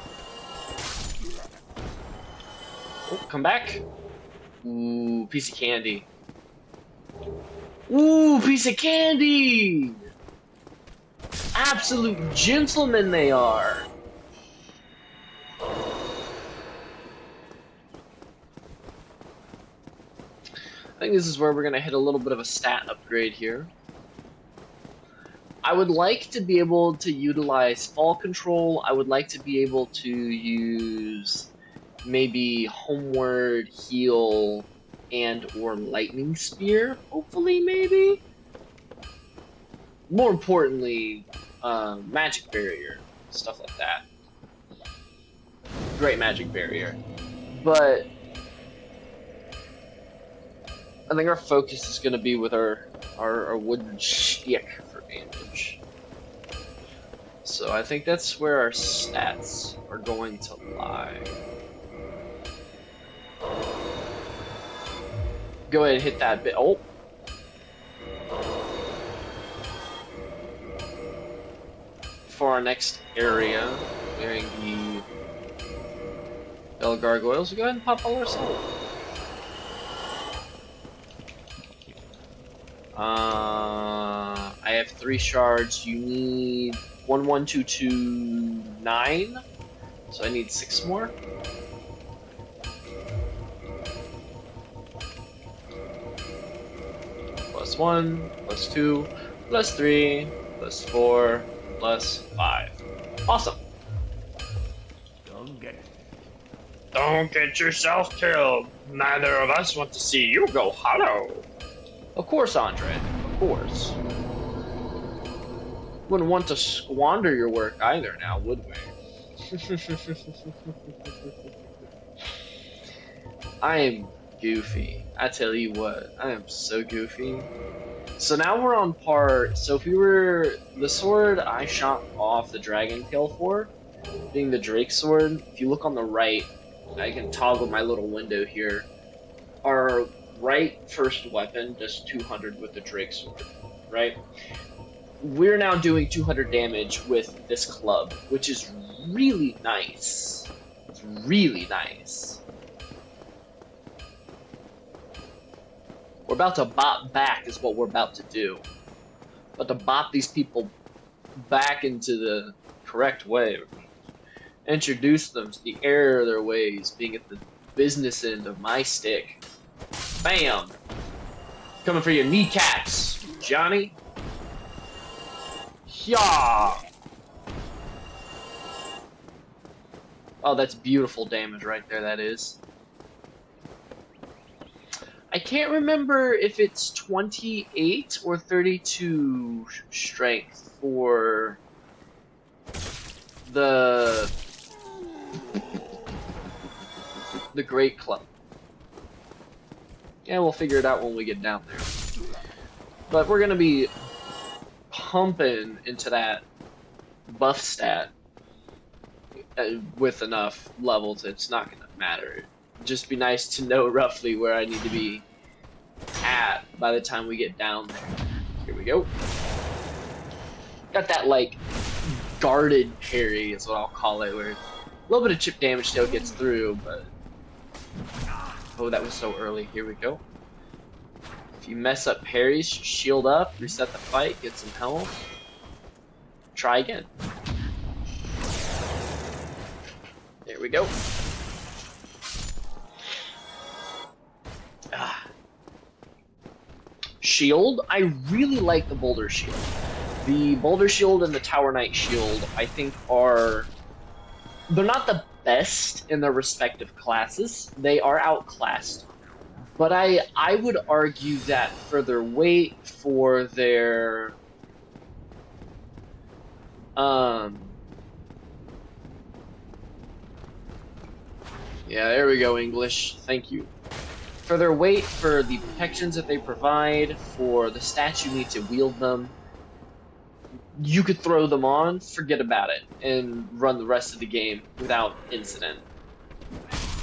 Oh, come back. Ooh, piece of candy. Ooh, piece of candy! Absolute gentlemen they are. I think this is where we're going to hit a little bit of a stat upgrade here. I would like to be able to utilize fall control. I would like to be able to use maybe homeward heal and or lightning spear, hopefully, maybe. More importantly, magic barrier, stuff like that. Great magic barrier. But I think our focus is going to be with our wooden stick for damage. So I think that's where our stats are going to lie. Go ahead and hit that bit. Oh! For our next area, wearing the Bell Gargoyles, we'll go ahead and pop all our soul. I have 3 shards. You need 1, 1, 2, 2, 9. So I need 6 more. Plus 1, plus 2, plus 3, plus 4, plus 5. Awesome. Don't get yourself killed. Neither of us want to see you go hollow. Of course, Andre. Of course. Wouldn't want to squander your work either now, would we? I am goofy. I tell you what, I am so goofy. So now we're on par. So if we were... The sword I shot off the dragon tail for being the Drake Sword, if you look on the right, I can toggle my little window here. Our right first weapon does 200 with the Drake Sword, right? We're now doing 200 damage with this club, which is really nice. It's really nice. We're about to bop back is what we're about to do. About to bop these people back into the correct way. Introduce them to the error of their ways, being at the business end of my stick. Bam! Coming for your kneecaps, Johnny. Yeah. Oh, that's beautiful damage right there, that is. I can't remember if it's 28 or 32 strength for the Great Club. Yeah, we'll figure it out when we get down there. But we're gonna be pumping into that buff stat with enough levels. It's not gonna matter. Just be nice to know roughly where I need to be at by the time we get down there. Here we go. Got that, like, guarded parry is what I'll call it, where a little bit of chip damage still gets through, but... Oh, that was so early. Here we go. If you mess up parries, shield up, reset the fight, get some health. Try again. There we go. Shield. I really like the Boulder Shield. The Boulder Shield and the Tower Knight Shield, I think, are... They're not the best in their respective classes. They are outclassed. But I would argue that for their weight, for their... Yeah, there we go, English. Thank you. For their weight, for the protections that they provide, for the stats you need to wield them, you could throw them on, forget about it, and run the rest of the game without incident.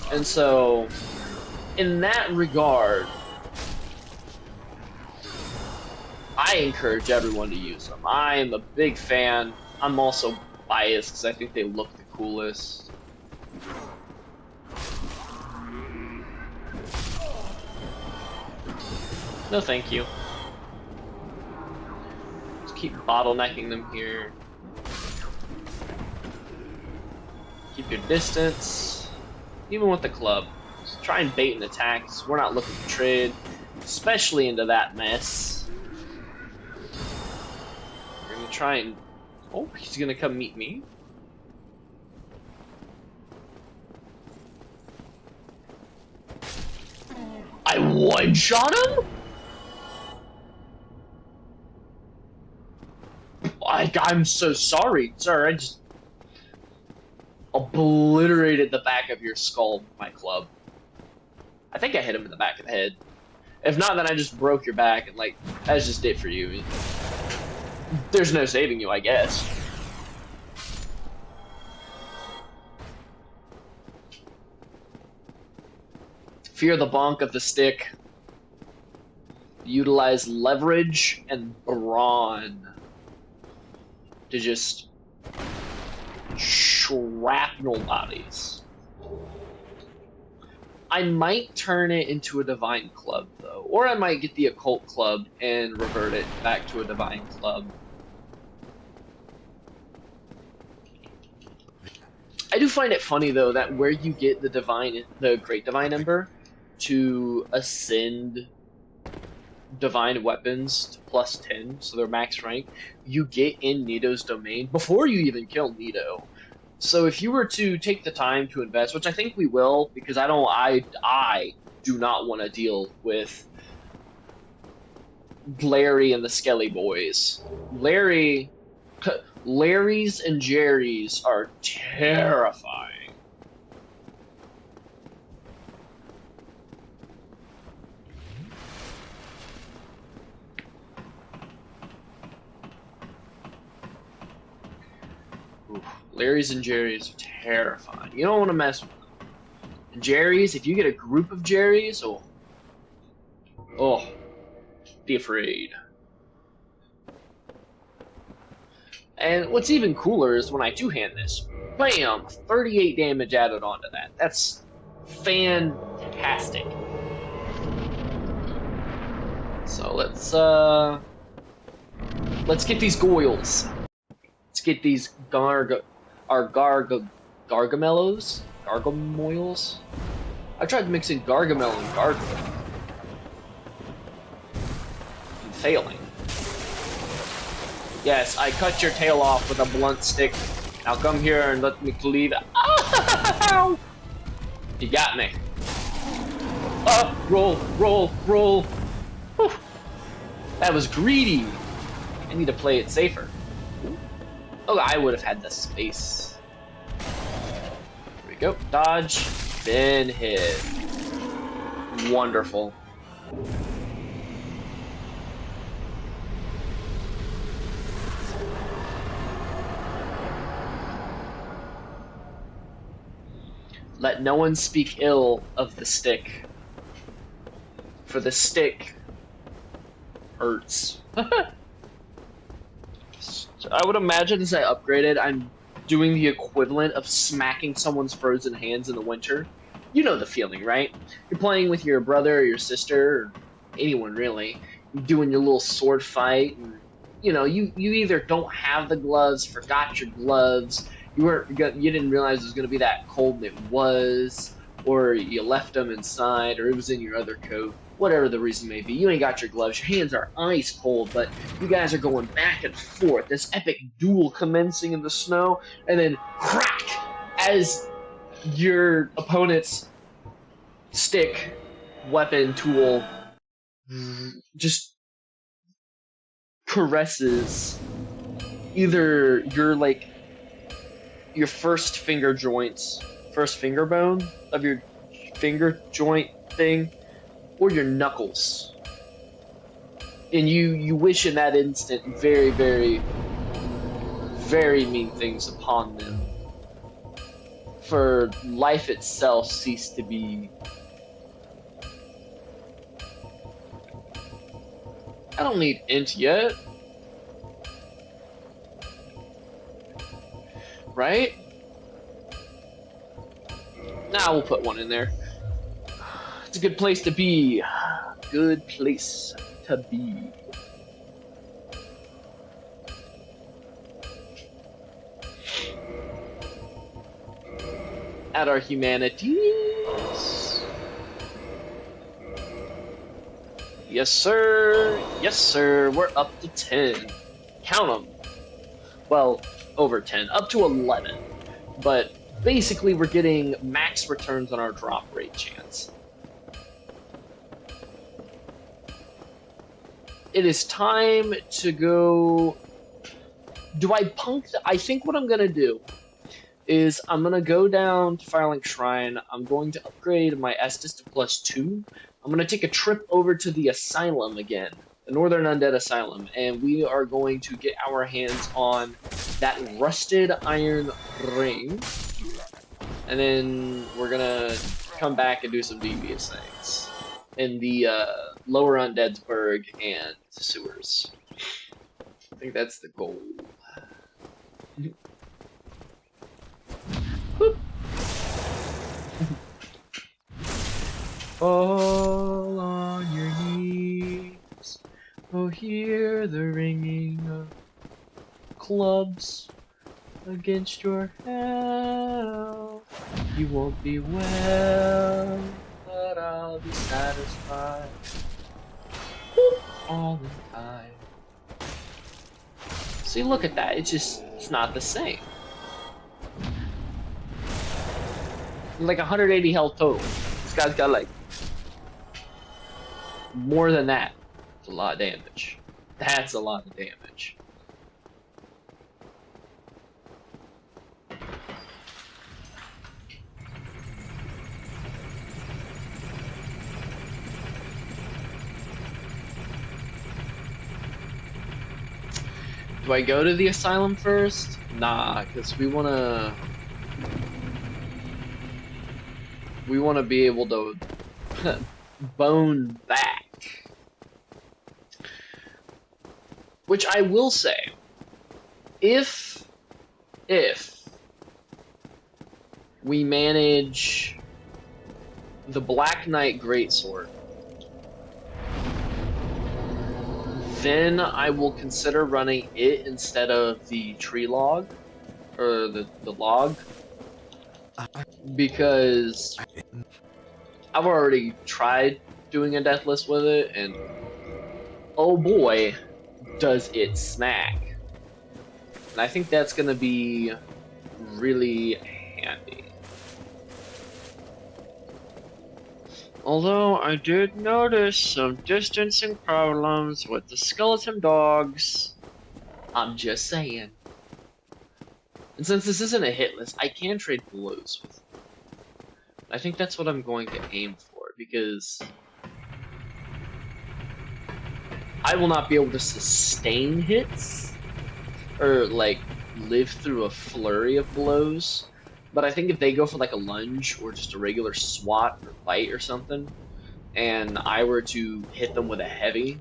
And so, in that regard, I encourage everyone to use them. I am a big fan. I'm also biased because I think they look the coolest. No, thank you. Just keep bottlenecking them here. Keep your distance. Even with the club. Just try and bait and attacks. We're not looking to trade. Especially into that mess. We're gonna try and... Oh, he's gonna come meet me. I one-shot him? I'm so sorry, sir. I just obliterated the back of your skull with my club. I think I hit him in the back of the head. If not, then I just broke your back, and, like, that's just it for you. There's no saving you, I guess. Fear the bonk of the stick. Utilize leverage and brawn to just shrapnel bodies. I might turn it into a divine club, though. Or I might get the occult club and revert it back to a divine club. I do find it funny, though, that where you get the Great Divine Ember to ascend divine weapons to plus 10, so they're max rank, you get in Nito's domain before you even kill Nito. So if you were to take the time to invest, which I think we will, because I do not want to deal with Larry and the Skelly boys. Larry's and Jerry's are terrifying. Oof. Larry's and Jerry's are terrifying. You don't want to mess with them. And Jerry's, if you get a group of Jerry's, oh, be afraid. And what's even cooler is when I two-hand this, bam, 38 damage added onto that. That's fantastic. So let's get these goils. Let's get these gargamelos? Gargamoils? I tried mixing gargamel and gargoyle. I'm failing. Yes, I cut your tail off with a blunt stick. Now come here and let me cleave. Ow! You got me. Roll, roll, roll. Whew. That was greedy. I need to play it safer. Oh, I would have had the space. Here we go. Dodge. Then hit. Wonderful. Let no one speak ill of the stick, for the stick hurts. I would imagine as I upgraded, I'm doing the equivalent of smacking someone's frozen hands in the winter. You know the feeling, right? You're playing with your brother or your sister, or anyone really. You're doing your little sword fight, and you know, you either don't have the gloves, forgot your gloves, you didn't realize it was going to be that cold and it was, or you left them inside, or it was in your other coat. Whatever the reason may be, you ain't got your gloves, your hands are ice cold, but you guys are going back and forth, this epic duel commencing in the snow, and then crack! As your opponent's stick, weapon, tool, just caresses either your first finger joints, first finger bone of your finger joint thing, or your knuckles. And you wish in that instant very, very, very mean things upon them. For life itself ceased to be. I don't need int yet. Right? Nah, we'll put one in there. It's a good place to be. Good place to be. At our humanities. Yes, sir. Yes, sir. We're up to 10. Count them. Well, over 10. Up to 11. But basically, we're getting max returns on our drop rate chance. It is time to go. Do I punk? I think what I'm gonna do is I'm gonna go down to Firelink Shrine. I'm going to upgrade my Estus to +2. I'm gonna take a trip over to the Asylum again, the Northern Undead Asylum, and we are going to get our hands on that rusted iron ring, and then we're gonna come back and do some devious things in the Lower Undeadsburg and sewers. I think that's the goal. Fall on your knees, oh hear the ringing of clubs against your hell. You won't be well, but I'll be satisfied all the time. See, look at that, it's not the same. Like 180 health total. This guy's got like more than that. It's a lot of damage. That's a lot of damage. Do I go to the asylum first? Nah, because we wanna be able to bone back. Which I will say, if we manage the Black Knight Greatsword, then I will consider running it instead of the tree log, or the log, because I've already tried doing a Deathless with it, and oh boy, does it smack. And I think that's gonna be really handy. Although I did notice some distancing problems with the skeleton dogs. I'm just saying. And since this isn't a hit list, I can trade blows with them. I think that's what I'm going to aim for, because I will not be able to sustain hits, or like live through a flurry of blows. But I think if they go for like a lunge or just a regular swat or bite or something, and I were to hit them with a heavy,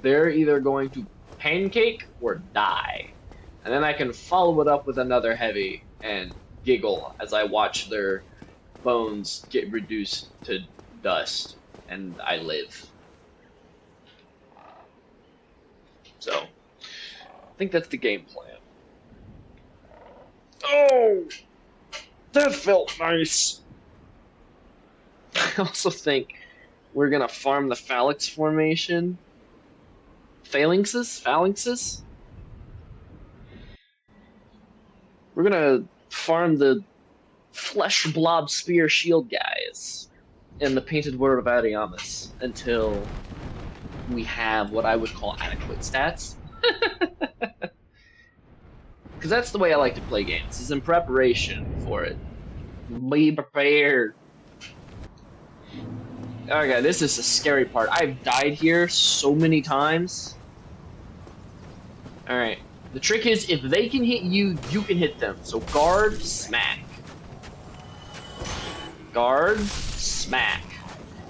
they're either going to pancake or die. And then I can follow it up with another heavy and giggle as I watch their bones get reduced to dust and I live. So, I think that's the game plan. Oh! That felt nice! I also think we're gonna farm the phalanx formation. Phalanxes? We're gonna farm the flesh blob spear shield guys in the painted world of Ariamis until we have what I would call adequate stats. Because that's the way I like to play games, is in preparation for it. Be prepared. Okay, this is the scary part. I've died here so many times. Alright. The trick is, if they can hit you, you can hit them. So guard, smack. Guard, smack.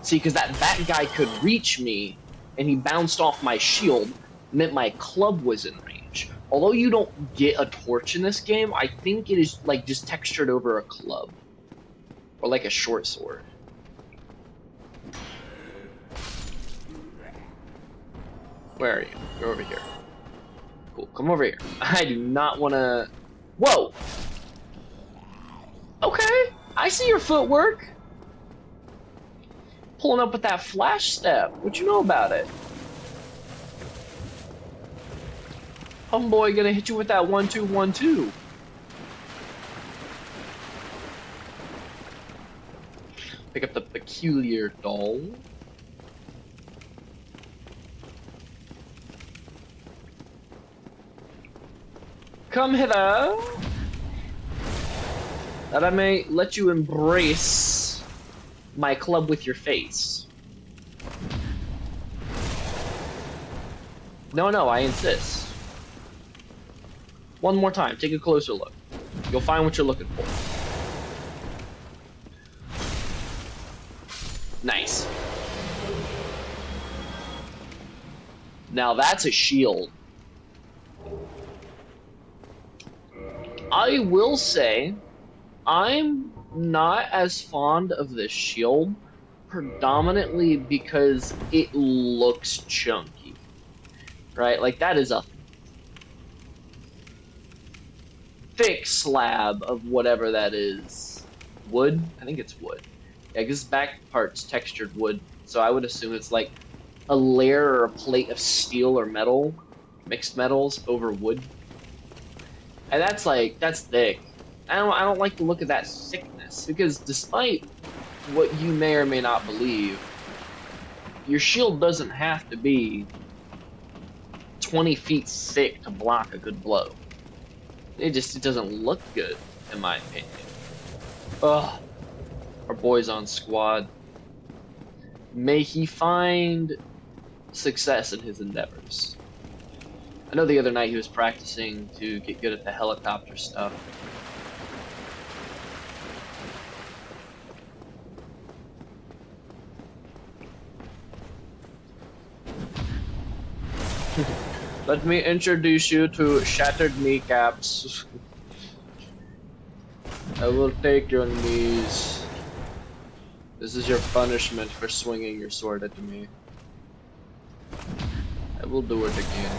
See, because that guy could reach me, and he bounced off my shield, meant my club was in range. Although you don't get a torch in this game, I think it is like just textured over a club. Or like a short sword. Where are you? You're over here. Cool, come over here. I do not want to... Whoa! Okay, I see your footwork. Pulling up with that flash step. What you know about it? Homeboy gonna hit you with that 1-2-1-2. Pick up the peculiar doll. Come hither, that I may let you embrace my club with your face. No, I insist. One more time, take a closer look. You'll find what you're looking for. Nice. Now that's a shield. I will say, I'm not as fond of this shield, predominantly because it looks chunky. Right? Like, that is a thick slab of whatever that is. Wood? I think it's wood. Yeah, because this back part's textured wood, so I would assume it's like a layer or a plate of steel or metal, mixed metals over wood. And that's like, that's thick. I don't like the look of that thickness, because despite what you may or may not believe, your shield doesn't have to be 20 feet thick to block a good blow. It doesn't look good, in my opinion. Ugh. Our boy's on squad. May he find success in his endeavors. I know the other night he was practicing to get good at the helicopter stuff. Let me introduce you to Shattered Kneecaps. I will take your knees. This is your punishment for swinging your sword at me. I will do it again.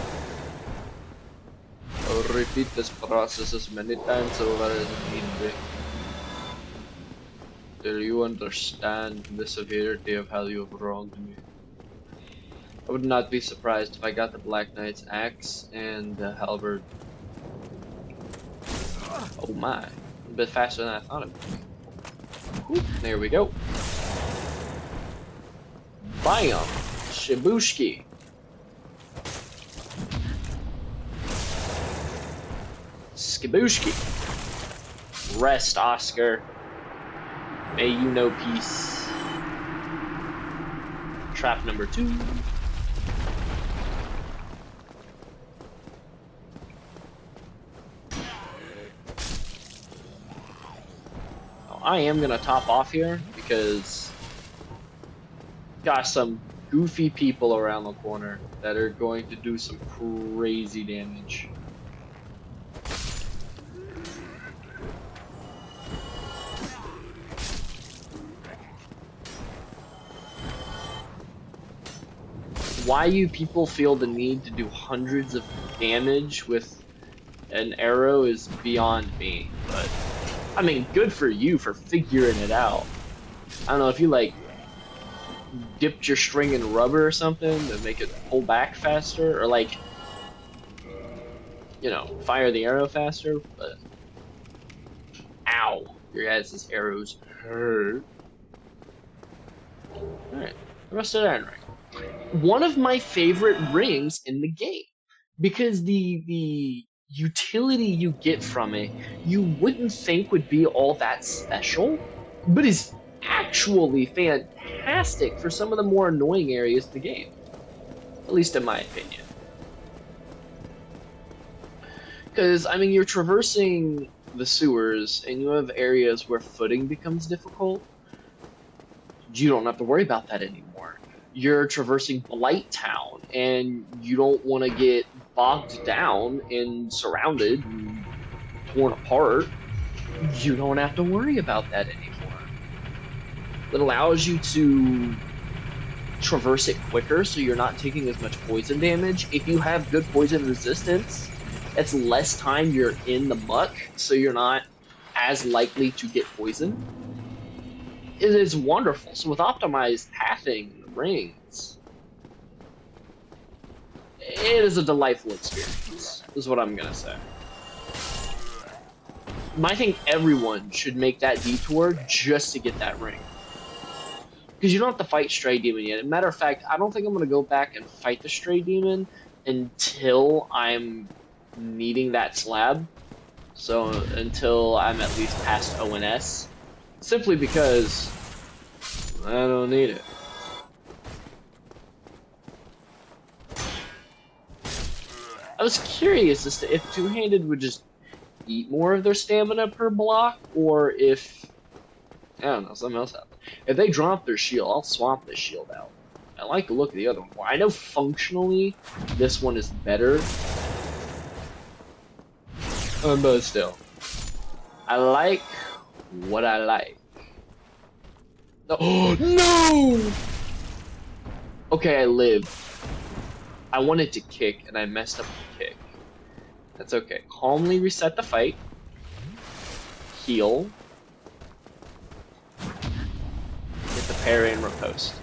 I will repeat this process as many times over as need be. Till you understand the severity of how you have wronged me. I would not be surprised if I got the Black Knight's axe and the halberd. Oh my. A bit faster than I thought it would be. Whoop, there we go. Bam! Shibushki. Skibushki. Rest, Oscar. May you know peace. Trap number 2. I am gonna top off here because got some goofy people around the corner that are going to do some crazy damage. Why you people feel the need to do hundreds of damage with an arrow is beyond me, but I mean, good for you for figuring it out. I don't know if you like dipped your string in rubber or something to make it pull back faster, or like, you know, fire the arrow faster, but ow, your guys' arrows hurt. Alright, Rusted Iron Ring. One of my favorite rings in the game, because the utility you get from it, you wouldn't think would be all that special, but is actually fantastic for some of the more annoying areas of the game. At least in my opinion. Because, I mean, you're traversing the sewers, and you have areas where footing becomes difficult. You don't have to worry about that anymore. You're traversing Blight Town, and you don't want to get bogged down and surrounded and torn apart. You don't have to worry about that anymore. It allows you to traverse it quicker so you're not taking as much poison damage. If you have good poison resistance, it's less time you're in the muck, so you're not as likely to get poisoned. It is wonderful. So with optimized pathing in the rings, it is a delightful experience, is what I'm gonna say. I think everyone should make that detour just to get that ring. Because you don't have to fight Stray Demon yet. Matter of fact, I don't think I'm gonna go back and fight the Stray Demon until I'm needing that slab. So until I'm at least past ONS. Simply because I don't need it. I was curious as to if two-handed would just eat more of their stamina per block, or if, I don't know, something else happens. If they drop their shield, I'll swap this shield out. I like the look of the other one more. I know functionally this one is better, but still. I like what I like. Oh, no! Okay, I lived. I wanted to kick, and I messed up the kick. That's okay. Calmly reset the fight. Heal. Get the parry and riposte.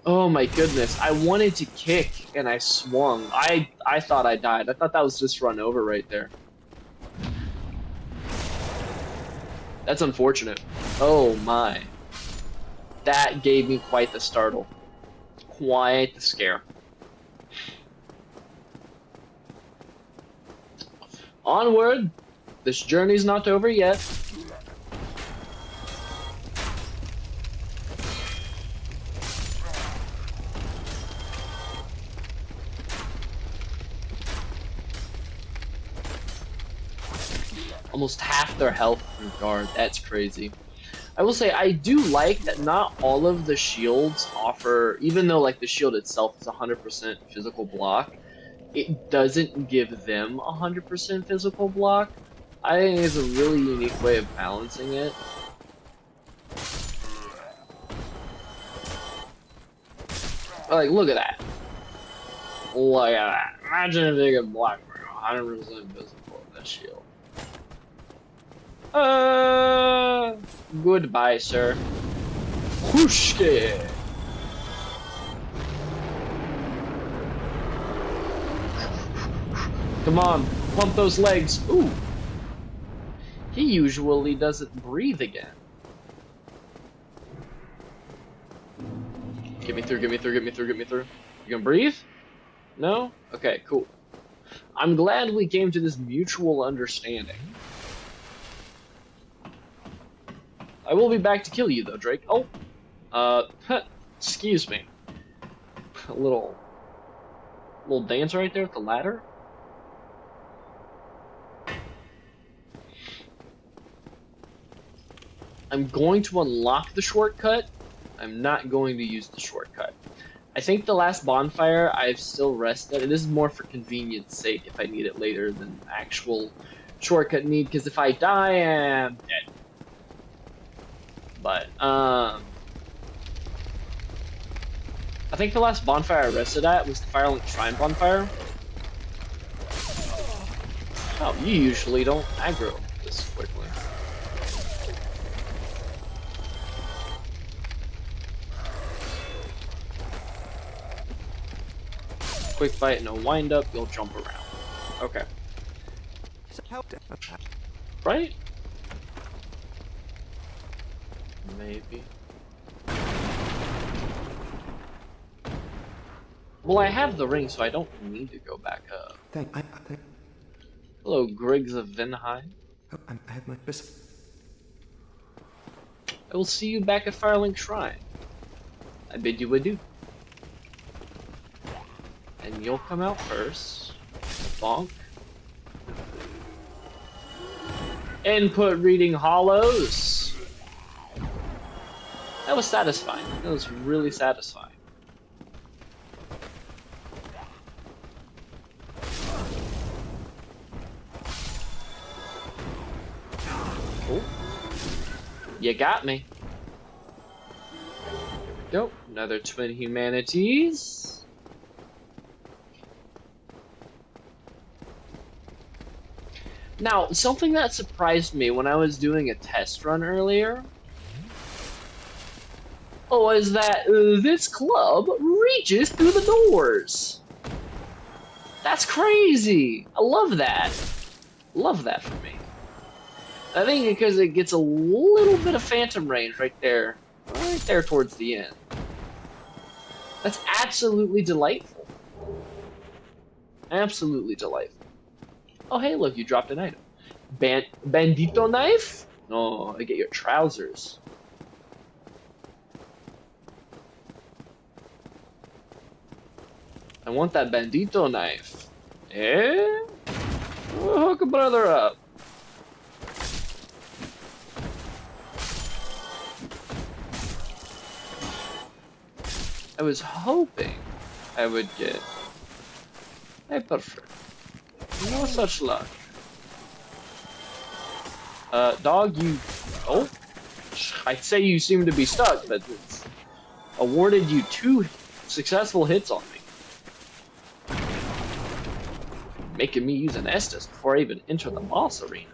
Oh my goodness, I wanted to kick, and I swung. I thought I died. I thought that was just run over right there. That's unfortunate. Oh my. That gave me quite the startle. Quite the scare. Onward! This journey's not over yet. Almost half their health through guard. That's crazy. I will say I do like that not all of the shields offer, even though like the shield itself is 100% physical block, it doesn't give them 100% physical block. I think it's a really unique way of balancing it. Like, look at that. Look at that. Imagine if they could block 100% physical with that shield. Goodbye, sir. Whooshke! Come on, pump those legs. Ooh. He usually doesn't breathe again. Get me through, get me through, get me through, get me through. You gonna breathe? No? Okay, cool. I'm glad we came to this mutual understanding. I will be back to kill you though, Drake. Oh! Excuse me. A little dance right there with the ladder. I'm going to unlock the shortcut. I'm not going to use the shortcut. I think the last bonfire I've still rested, and this is more for convenience sake if I need it later than actual shortcut need, because if I die, I'm dead. But, I think the last bonfire I rested at was the Firelink Shrine bonfire. Oh, you usually don't aggro this quickly. Quick fight, no wind up, you'll jump around. Okay. Right? Maybe. Well, I have the ring, so I don't need to go back up. Hello, Griggs of Venheim. Oh, I have my pistol. I will see you back at Firelink Shrine. I bid you adieu. And you'll come out first. Bonk. Input reading hollows. That was satisfying. That was really satisfying. Oh. You got me. There we go. Another twin humanities. Now, something that surprised me when I was doing a test run earlier was that this club reaches through the doors. That's crazy. I love that. Love that for me. I think because it gets a little bit of phantom range right there towards the end. That's absolutely delightful. Absolutely delightful. Oh, hey, look, you dropped an item. Bandito knife? Oh, I get your trousers. I want that bandito knife. Eh? We'll hook a brother up. I was hoping I would get a perfect. No such luck. Dog, you... Oh? I'd say you seem to be stuck, but it's awarded you 2 successful hits on me. Making me use an Estus before I even enter the boss arena.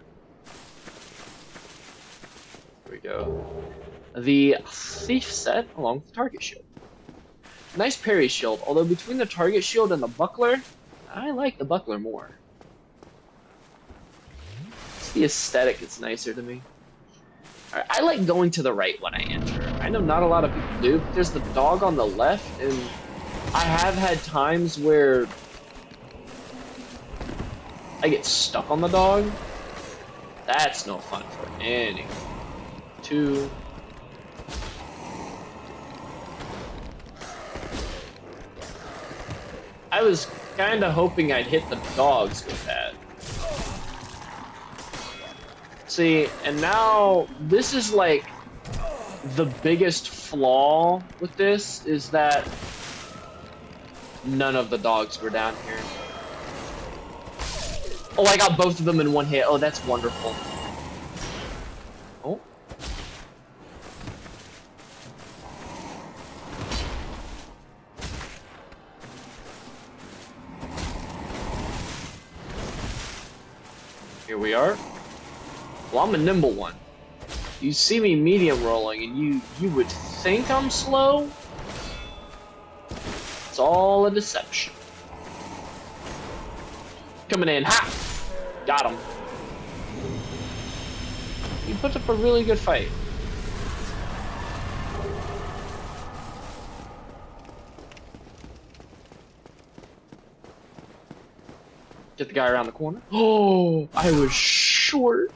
Here we go. The Thief set along with the target shield. Nice parry shield, although between the target shield and the buckler, I like the buckler more. The aesthetic is nicer to me. Right, I like going to the right when I enter. I know not a lot of people do, but there's the dog on the left, and I have had times where I get stuck on the dog. That's no fun for anyone. 2. I was kinda hoping I'd hit the dogs with that. See, and now this is like the biggest flaw with this is that none of the dogs were down here. Oh, I got both of them in one hit. Oh, that's wonderful. Oh. Here we are. Well, I'm a nimble one. You see me medium rolling, and you would think I'm slow? It's all a deception. Coming in, ha! Got him. You put up a really good fight. Get the guy around the corner. Oh, I was short.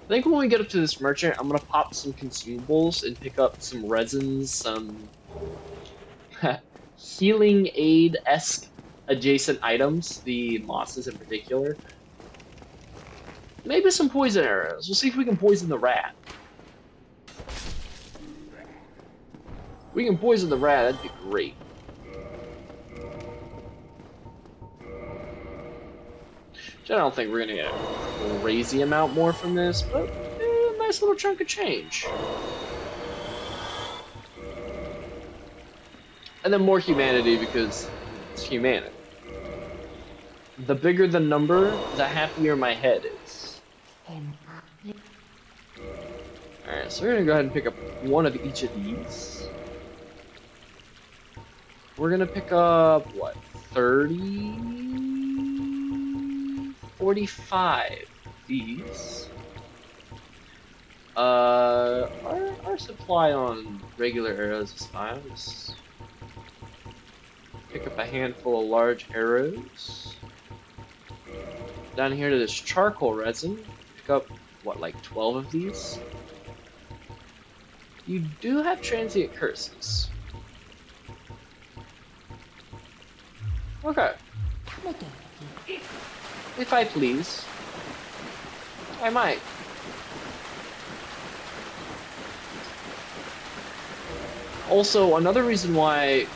I think when we get up to this merchant, I'm gonna pop some consumables and pick up some resins, some healing aid-esque adjacent items, the mosses in particular. Maybe some poison arrows. We'll see if we can poison the rat. If we can poison the rat, that'd be great. I don't think we're gonna get a crazy amount more from this, but a nice little chunk of change. And then more humanity because it's humanity. The bigger the number, the happier my head is. Alright, so we're gonna go ahead and pick up one of each of these. We're gonna pick up, what, 30? 45 these. Our supply on regular arrows is fine. Let's pick up a handful of large arrows. Down here to this charcoal resin, pick up, what, like 12 of these? You do have transient curses. Okay. If I please, I might. Also, another reason why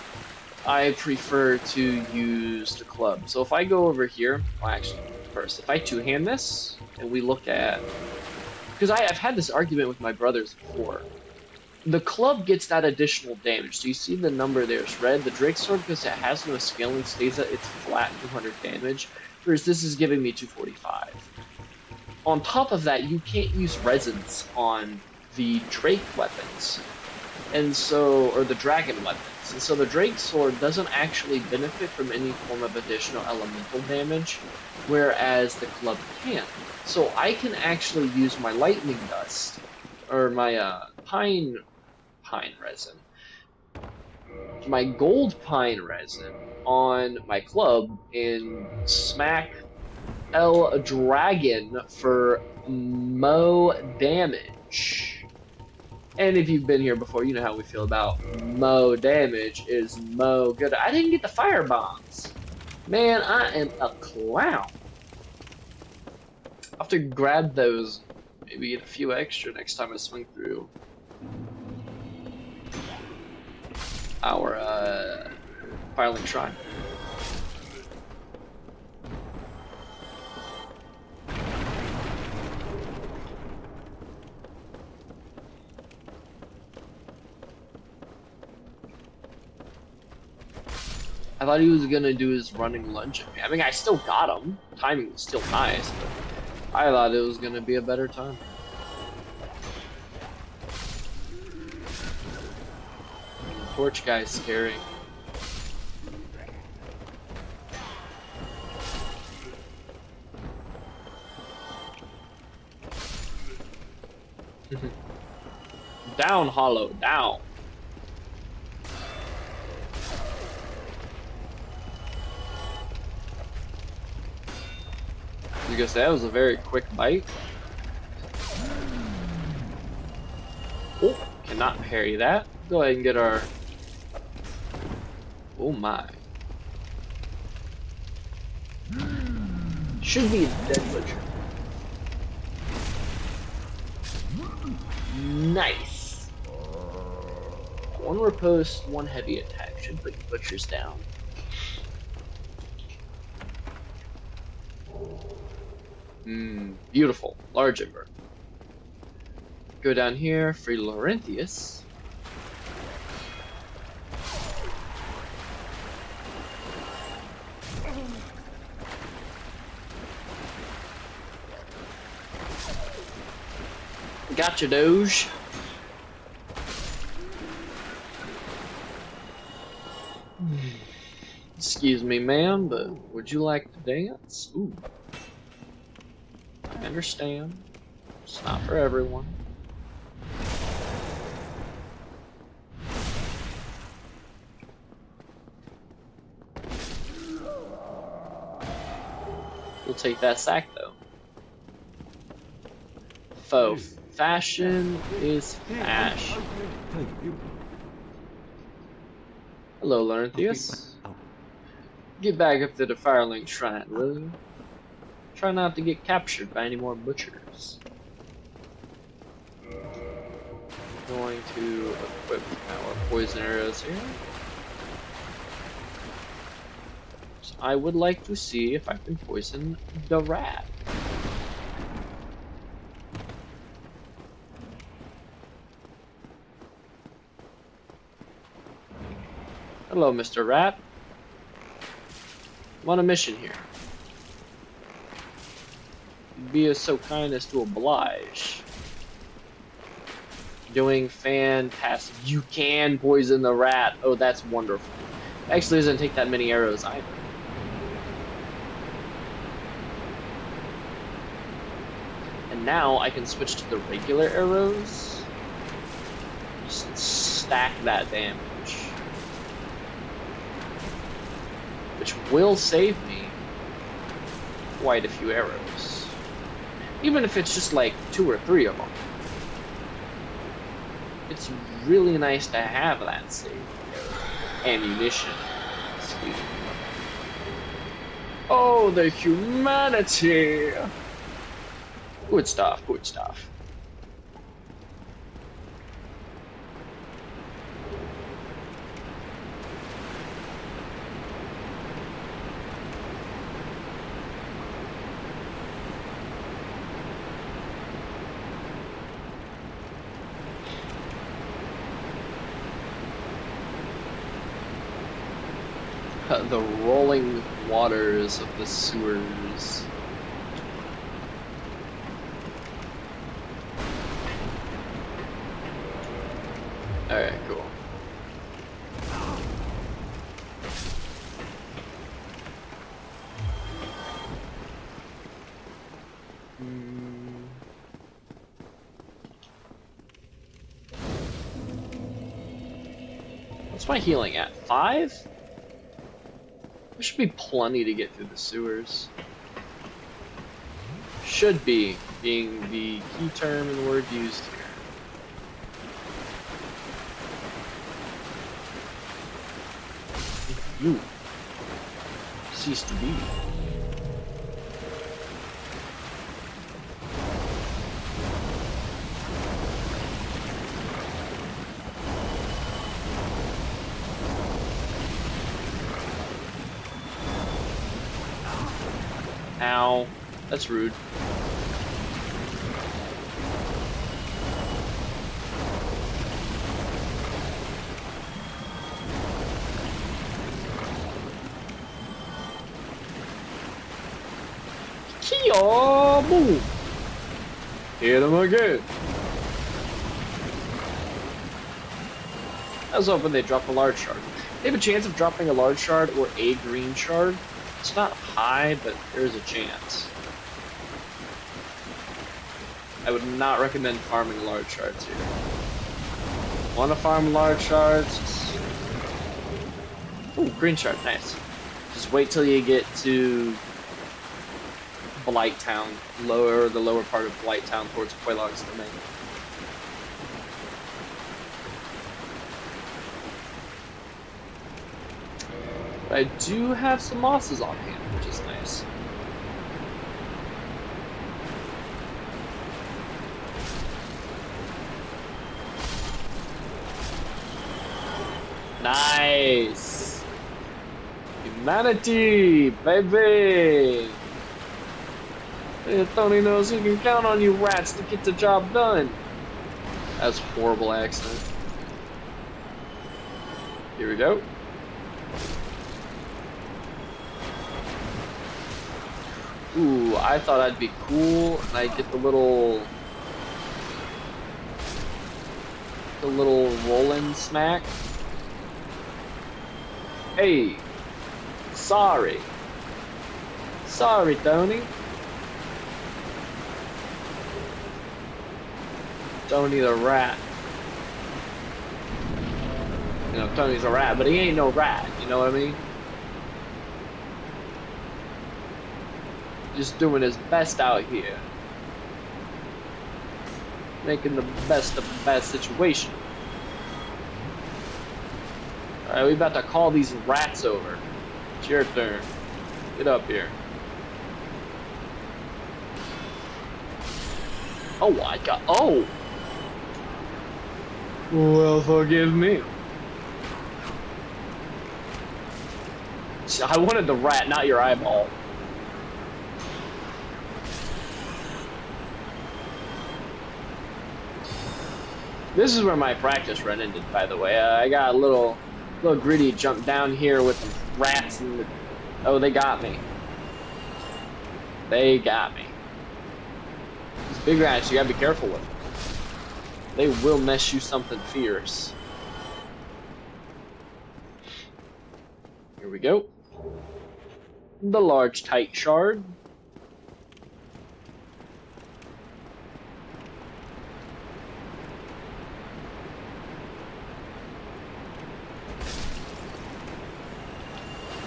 I prefer to use the club. So if I go over here, well actually, first, if I two-hand this, and we look at... Because I've had this argument with my brothers before. The club gets that additional damage. Do you see the number there? It's red. The Drake Sword, because it has no scaling, stays at its flat 200 damage. Whereas this is giving me 245. On top of that, you can't use resins on the Drake weapons. And so, or the dragon weapons. And so the Drake Sword doesn't actually benefit from any form of additional elemental damage, whereas the club can. So I can actually use my lightning dust, or my pine resin, my gold pine resin on my club and smack El Dragon for mo damage. And if you've been here before, you know how we feel about mo damage is mo good. I didn't get the fire bombs. Man, I am a clown. I'll have to grab those, maybe get a few extra next time I swing through our Firelink Shrine. I thought he was gonna do his running lunge at me. I mean, I still got him. Timing was still nice, but I thought it was gonna be a better time. Torch guy's scary. Down, Hollow, down. I guess that was a very quick bite. Oh, Cannot parry that. Go ahead and get our... Oh my. Should be a dead butcher. Nice. One riposte, one heavy attack should put your butchers down. Beautiful. Large ember. Go down here, free Laurentius. Gotcha, Doge. Excuse me, ma'am, but would you like to dance? Ooh. I understand. It's not for everyone. We'll take that sack, though. Faux fashion is fashion. Hello, Laurentius. Get back up to the Firelink Shrine, will you? Try not to get captured by any more butchers. Going to equip our poison arrows here. So I would like to see if I can poison the rat. Hello, Mr. Rat. I'm on a mission here. Be so kind as to oblige. Doing fantastic. You can poison the rat. Oh, that's wonderful. Actually, doesn't take that many arrows either. And now I can switch to the regular arrows. Just stack that damage. Which will save me quite a few arrows. Even if it's just like 2 or 3 of them. It's really nice to have that save. Ammunition. Excuse me. Oh, the humanity! Good stuff, good stuff. The rolling waters of the sewers. Alright, cool. What's my healing at? 5? There should be plenty to get through the sewers. Should be, being the key term and word used here. You cease to be. Ow. That's rude. Kia! Boom! Hit him again. I was hoping they'd drop a large shard. They have a chance of dropping a large shard or a green shard. It's not high, but there's a chance. I would not recommend farming large shards here. Want to farm large shards? Ooh, green shard, nice. Just wait till you get to Blight Town, the lower part of Blight Town towards Quelaag's domain. I do have some mosses on hand, which is nice. Nice! Humanity, baby! Tony knows he can count on you rats to get the job done. That's a horrible accent. Here we go. Ooh, I thought I'd be cool and I'd get the little roll-in smack. Hey, sorry, Tony. Tony the rat. You know, Tony's a rat, but he ain't no rat. You know what I mean? Just doing his best out here. Making the best of a bad situation. Alright, we about to call these rats over. It's your turn. Get up here. Oh, I got. Oh! Well, forgive me. I wanted the rat, not your eyeball. This is where my practice run ended, by the way. I got a little gritty jump down here with the rats and the... Oh, they got me. They got me. These big rats, you gotta be careful with them. They will mess you something fierce. Here we go. The large tight shard.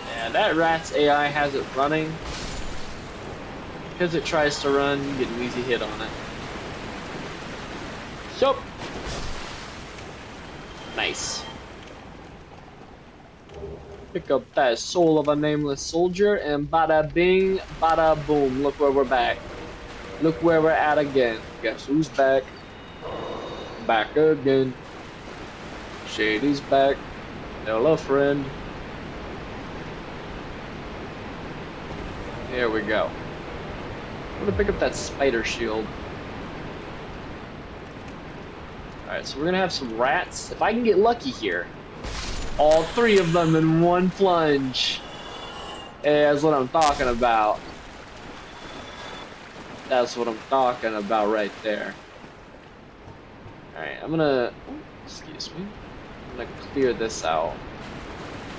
Yeah, that rat's AI has it running. Because it tries to run, you get an easy hit on it. So, nice. Pick up that soul of a nameless soldier, and bada bing, bada boom. Look where we're back. Look where we're at again. Guess who's back? Back again. Shady's back. Hello, friend. There we go. I'm gonna pick up that spider shield. Alright, so we're gonna have some rats. If I can get lucky here, all three of them in one plunge. Hey, that's what I'm talking about. That's what I'm talking about right there. Alright, I'm gonna... excuse me. I'm gonna clear this out.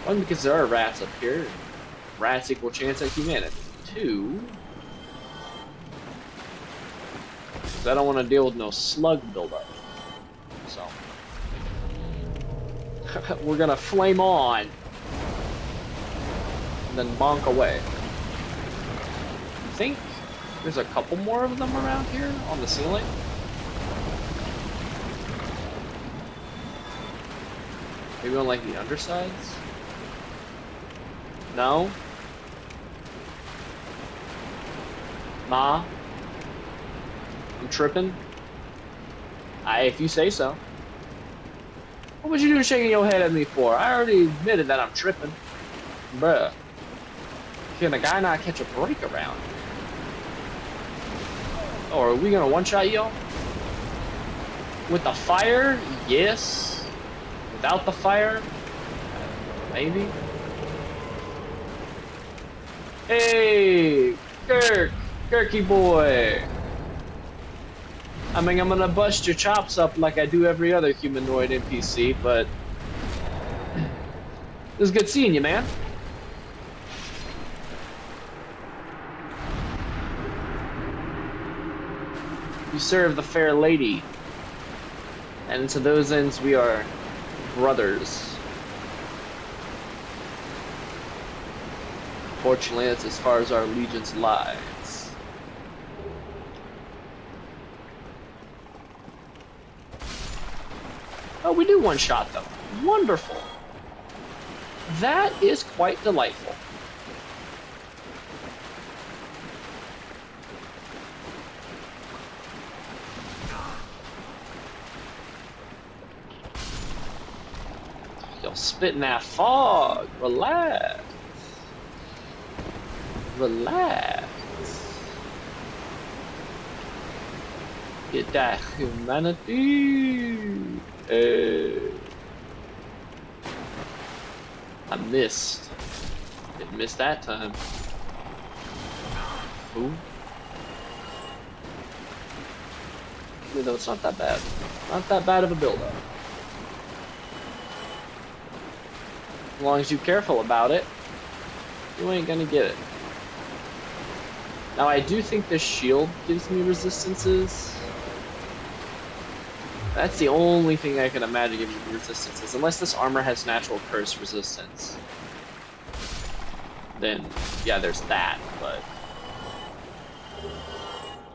One, because there are rats up here. Rats equal chance at humanity. Two... because I don't want to deal with no slug buildup. So... we're gonna flame on. And then bonk away. I think there's a couple more of them around here on the ceiling. Maybe on like the undersides? No? Nah? I'm tripping? If you say so. What was you doing shaking your head at me for? I already admitted that I'm tripping. Bruh. Can a guy not catch a break around? Or are we gonna one-shot y'all? With the fire? Yes. Without the fire? Maybe. Hey! Kirky boy! I mean, I'm gonna bust your chops up like I do every other humanoid NPC, but... it was good seeing you, man. You serve the fair lady. And to those ends, we are brothers. Fortunately, that's as far as our allegiance lies. Oh, we do one shot them. Wonderful. that is quite delightful. You'll spit in that fog. Relax. Relax. Get that humanity. I missed. Didn't miss that time. Ooh. Even though it's not that bad. Not that bad of a build-up. As long as you're careful about it, you ain't gonna get it. Now I do think this shield gives me resistances. That's the only thing I can imagine giving me resistances, unless this armor has natural curse resistance. Then, yeah, there's that, but...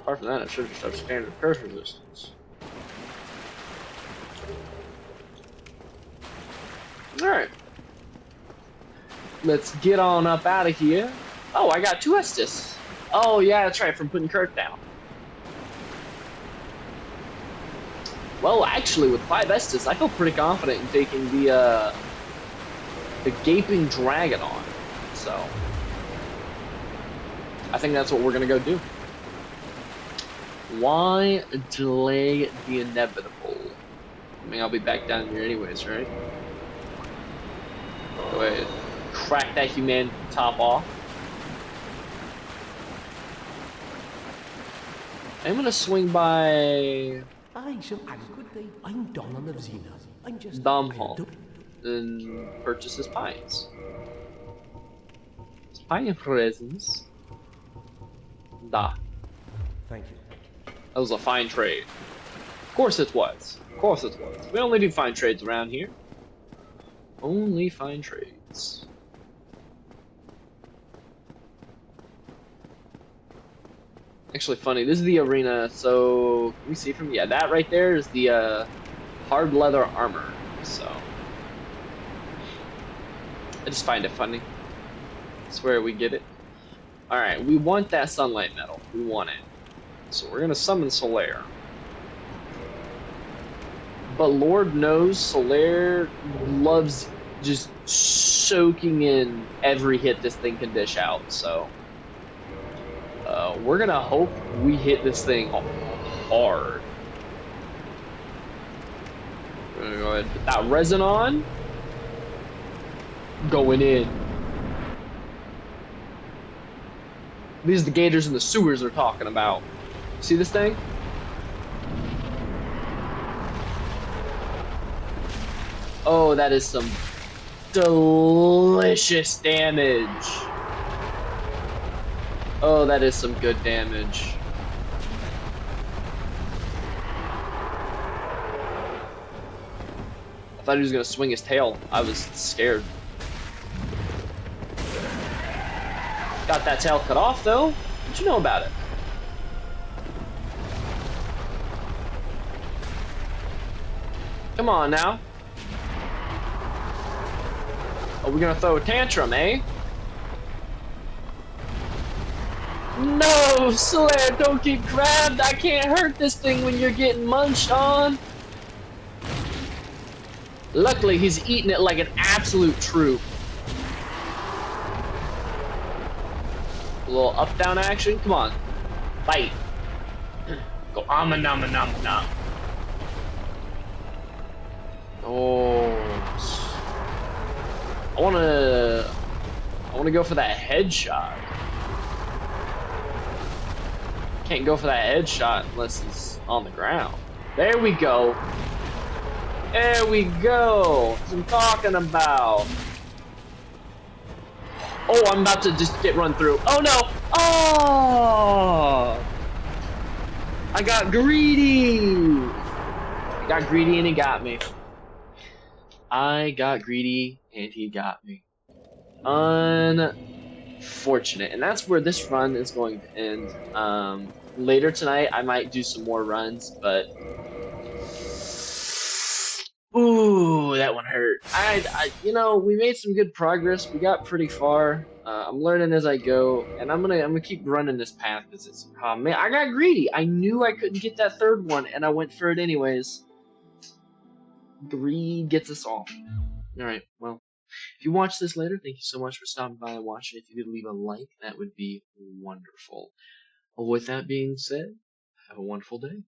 apart from that, it should just have standard curse resistance. Alright. Let's get on up out of here. Oh, I got 2 Estus. Oh, yeah, that's right, from putting Kirk down. Well, actually, with 5 Estus, I feel pretty confident in taking the Gaping Dragon on. So, I think that's what we're gonna go do. Why delay the inevitable? I mean, I'll be back down here anyways, right? Go ahead, crack that human top off. I'm gonna swing by I'm Donald of Xena. I'm just Domhall and purchase his pines. Pine presents. Da. Thank you. That was a fine trade. Of course it was. Of course it was. We only do fine trades around here. Only fine trades. Actually funny, this is the arena, so can we see from, yeah, that right there is the hard leather armor, so I just find it funny. That's where we get it. Alright, we want that sunlight metal. We want it. So we're gonna summon Solaire. But Lord knows Solaire loves just soaking in every hit this thing can dish out, so we're gonna hope we hit this thing hard. We're gonna go ahead and put that resin on. Going in. These are the gators in the sewers they're talking about. See this thing? Oh, that is some delicious damage. Oh, that is some good damage. I thought he was gonna swing his tail. I was scared. Got that tail cut off though. What you know about it? Come on now. Are we gonna throw a tantrum, eh? No, Solaire, don't get grabbed. I can't hurt this thing when you're getting munched on. Luckily, he's eating it like an absolute troop. A little up-down action. Come on. Bite. Go nom. Oh. I wanna go for that headshot. Can't go for that headshot unless he's on the ground. There we go. There we go. That's what I'm talking about. Oh, I'm about to just get run through. Oh no! Oh! I got greedy! Got greedy and he got me. I got greedy and he got me. Unfortunate. And that's where this run is going to end. Later tonight, I might do some more runs, but ooh, that one hurt. You know, we made some good progress. We got pretty far. I'm learning as I go, and I'm gonna keep running this path because it's. Oh man, I got greedy. I knew I couldn't get that third one, and I went for it anyways. Greed gets us all. All right, well. If you watch this later, thank you so much for stopping by and watching. If you could leave a like, that would be wonderful. With that being said, have a wonderful day.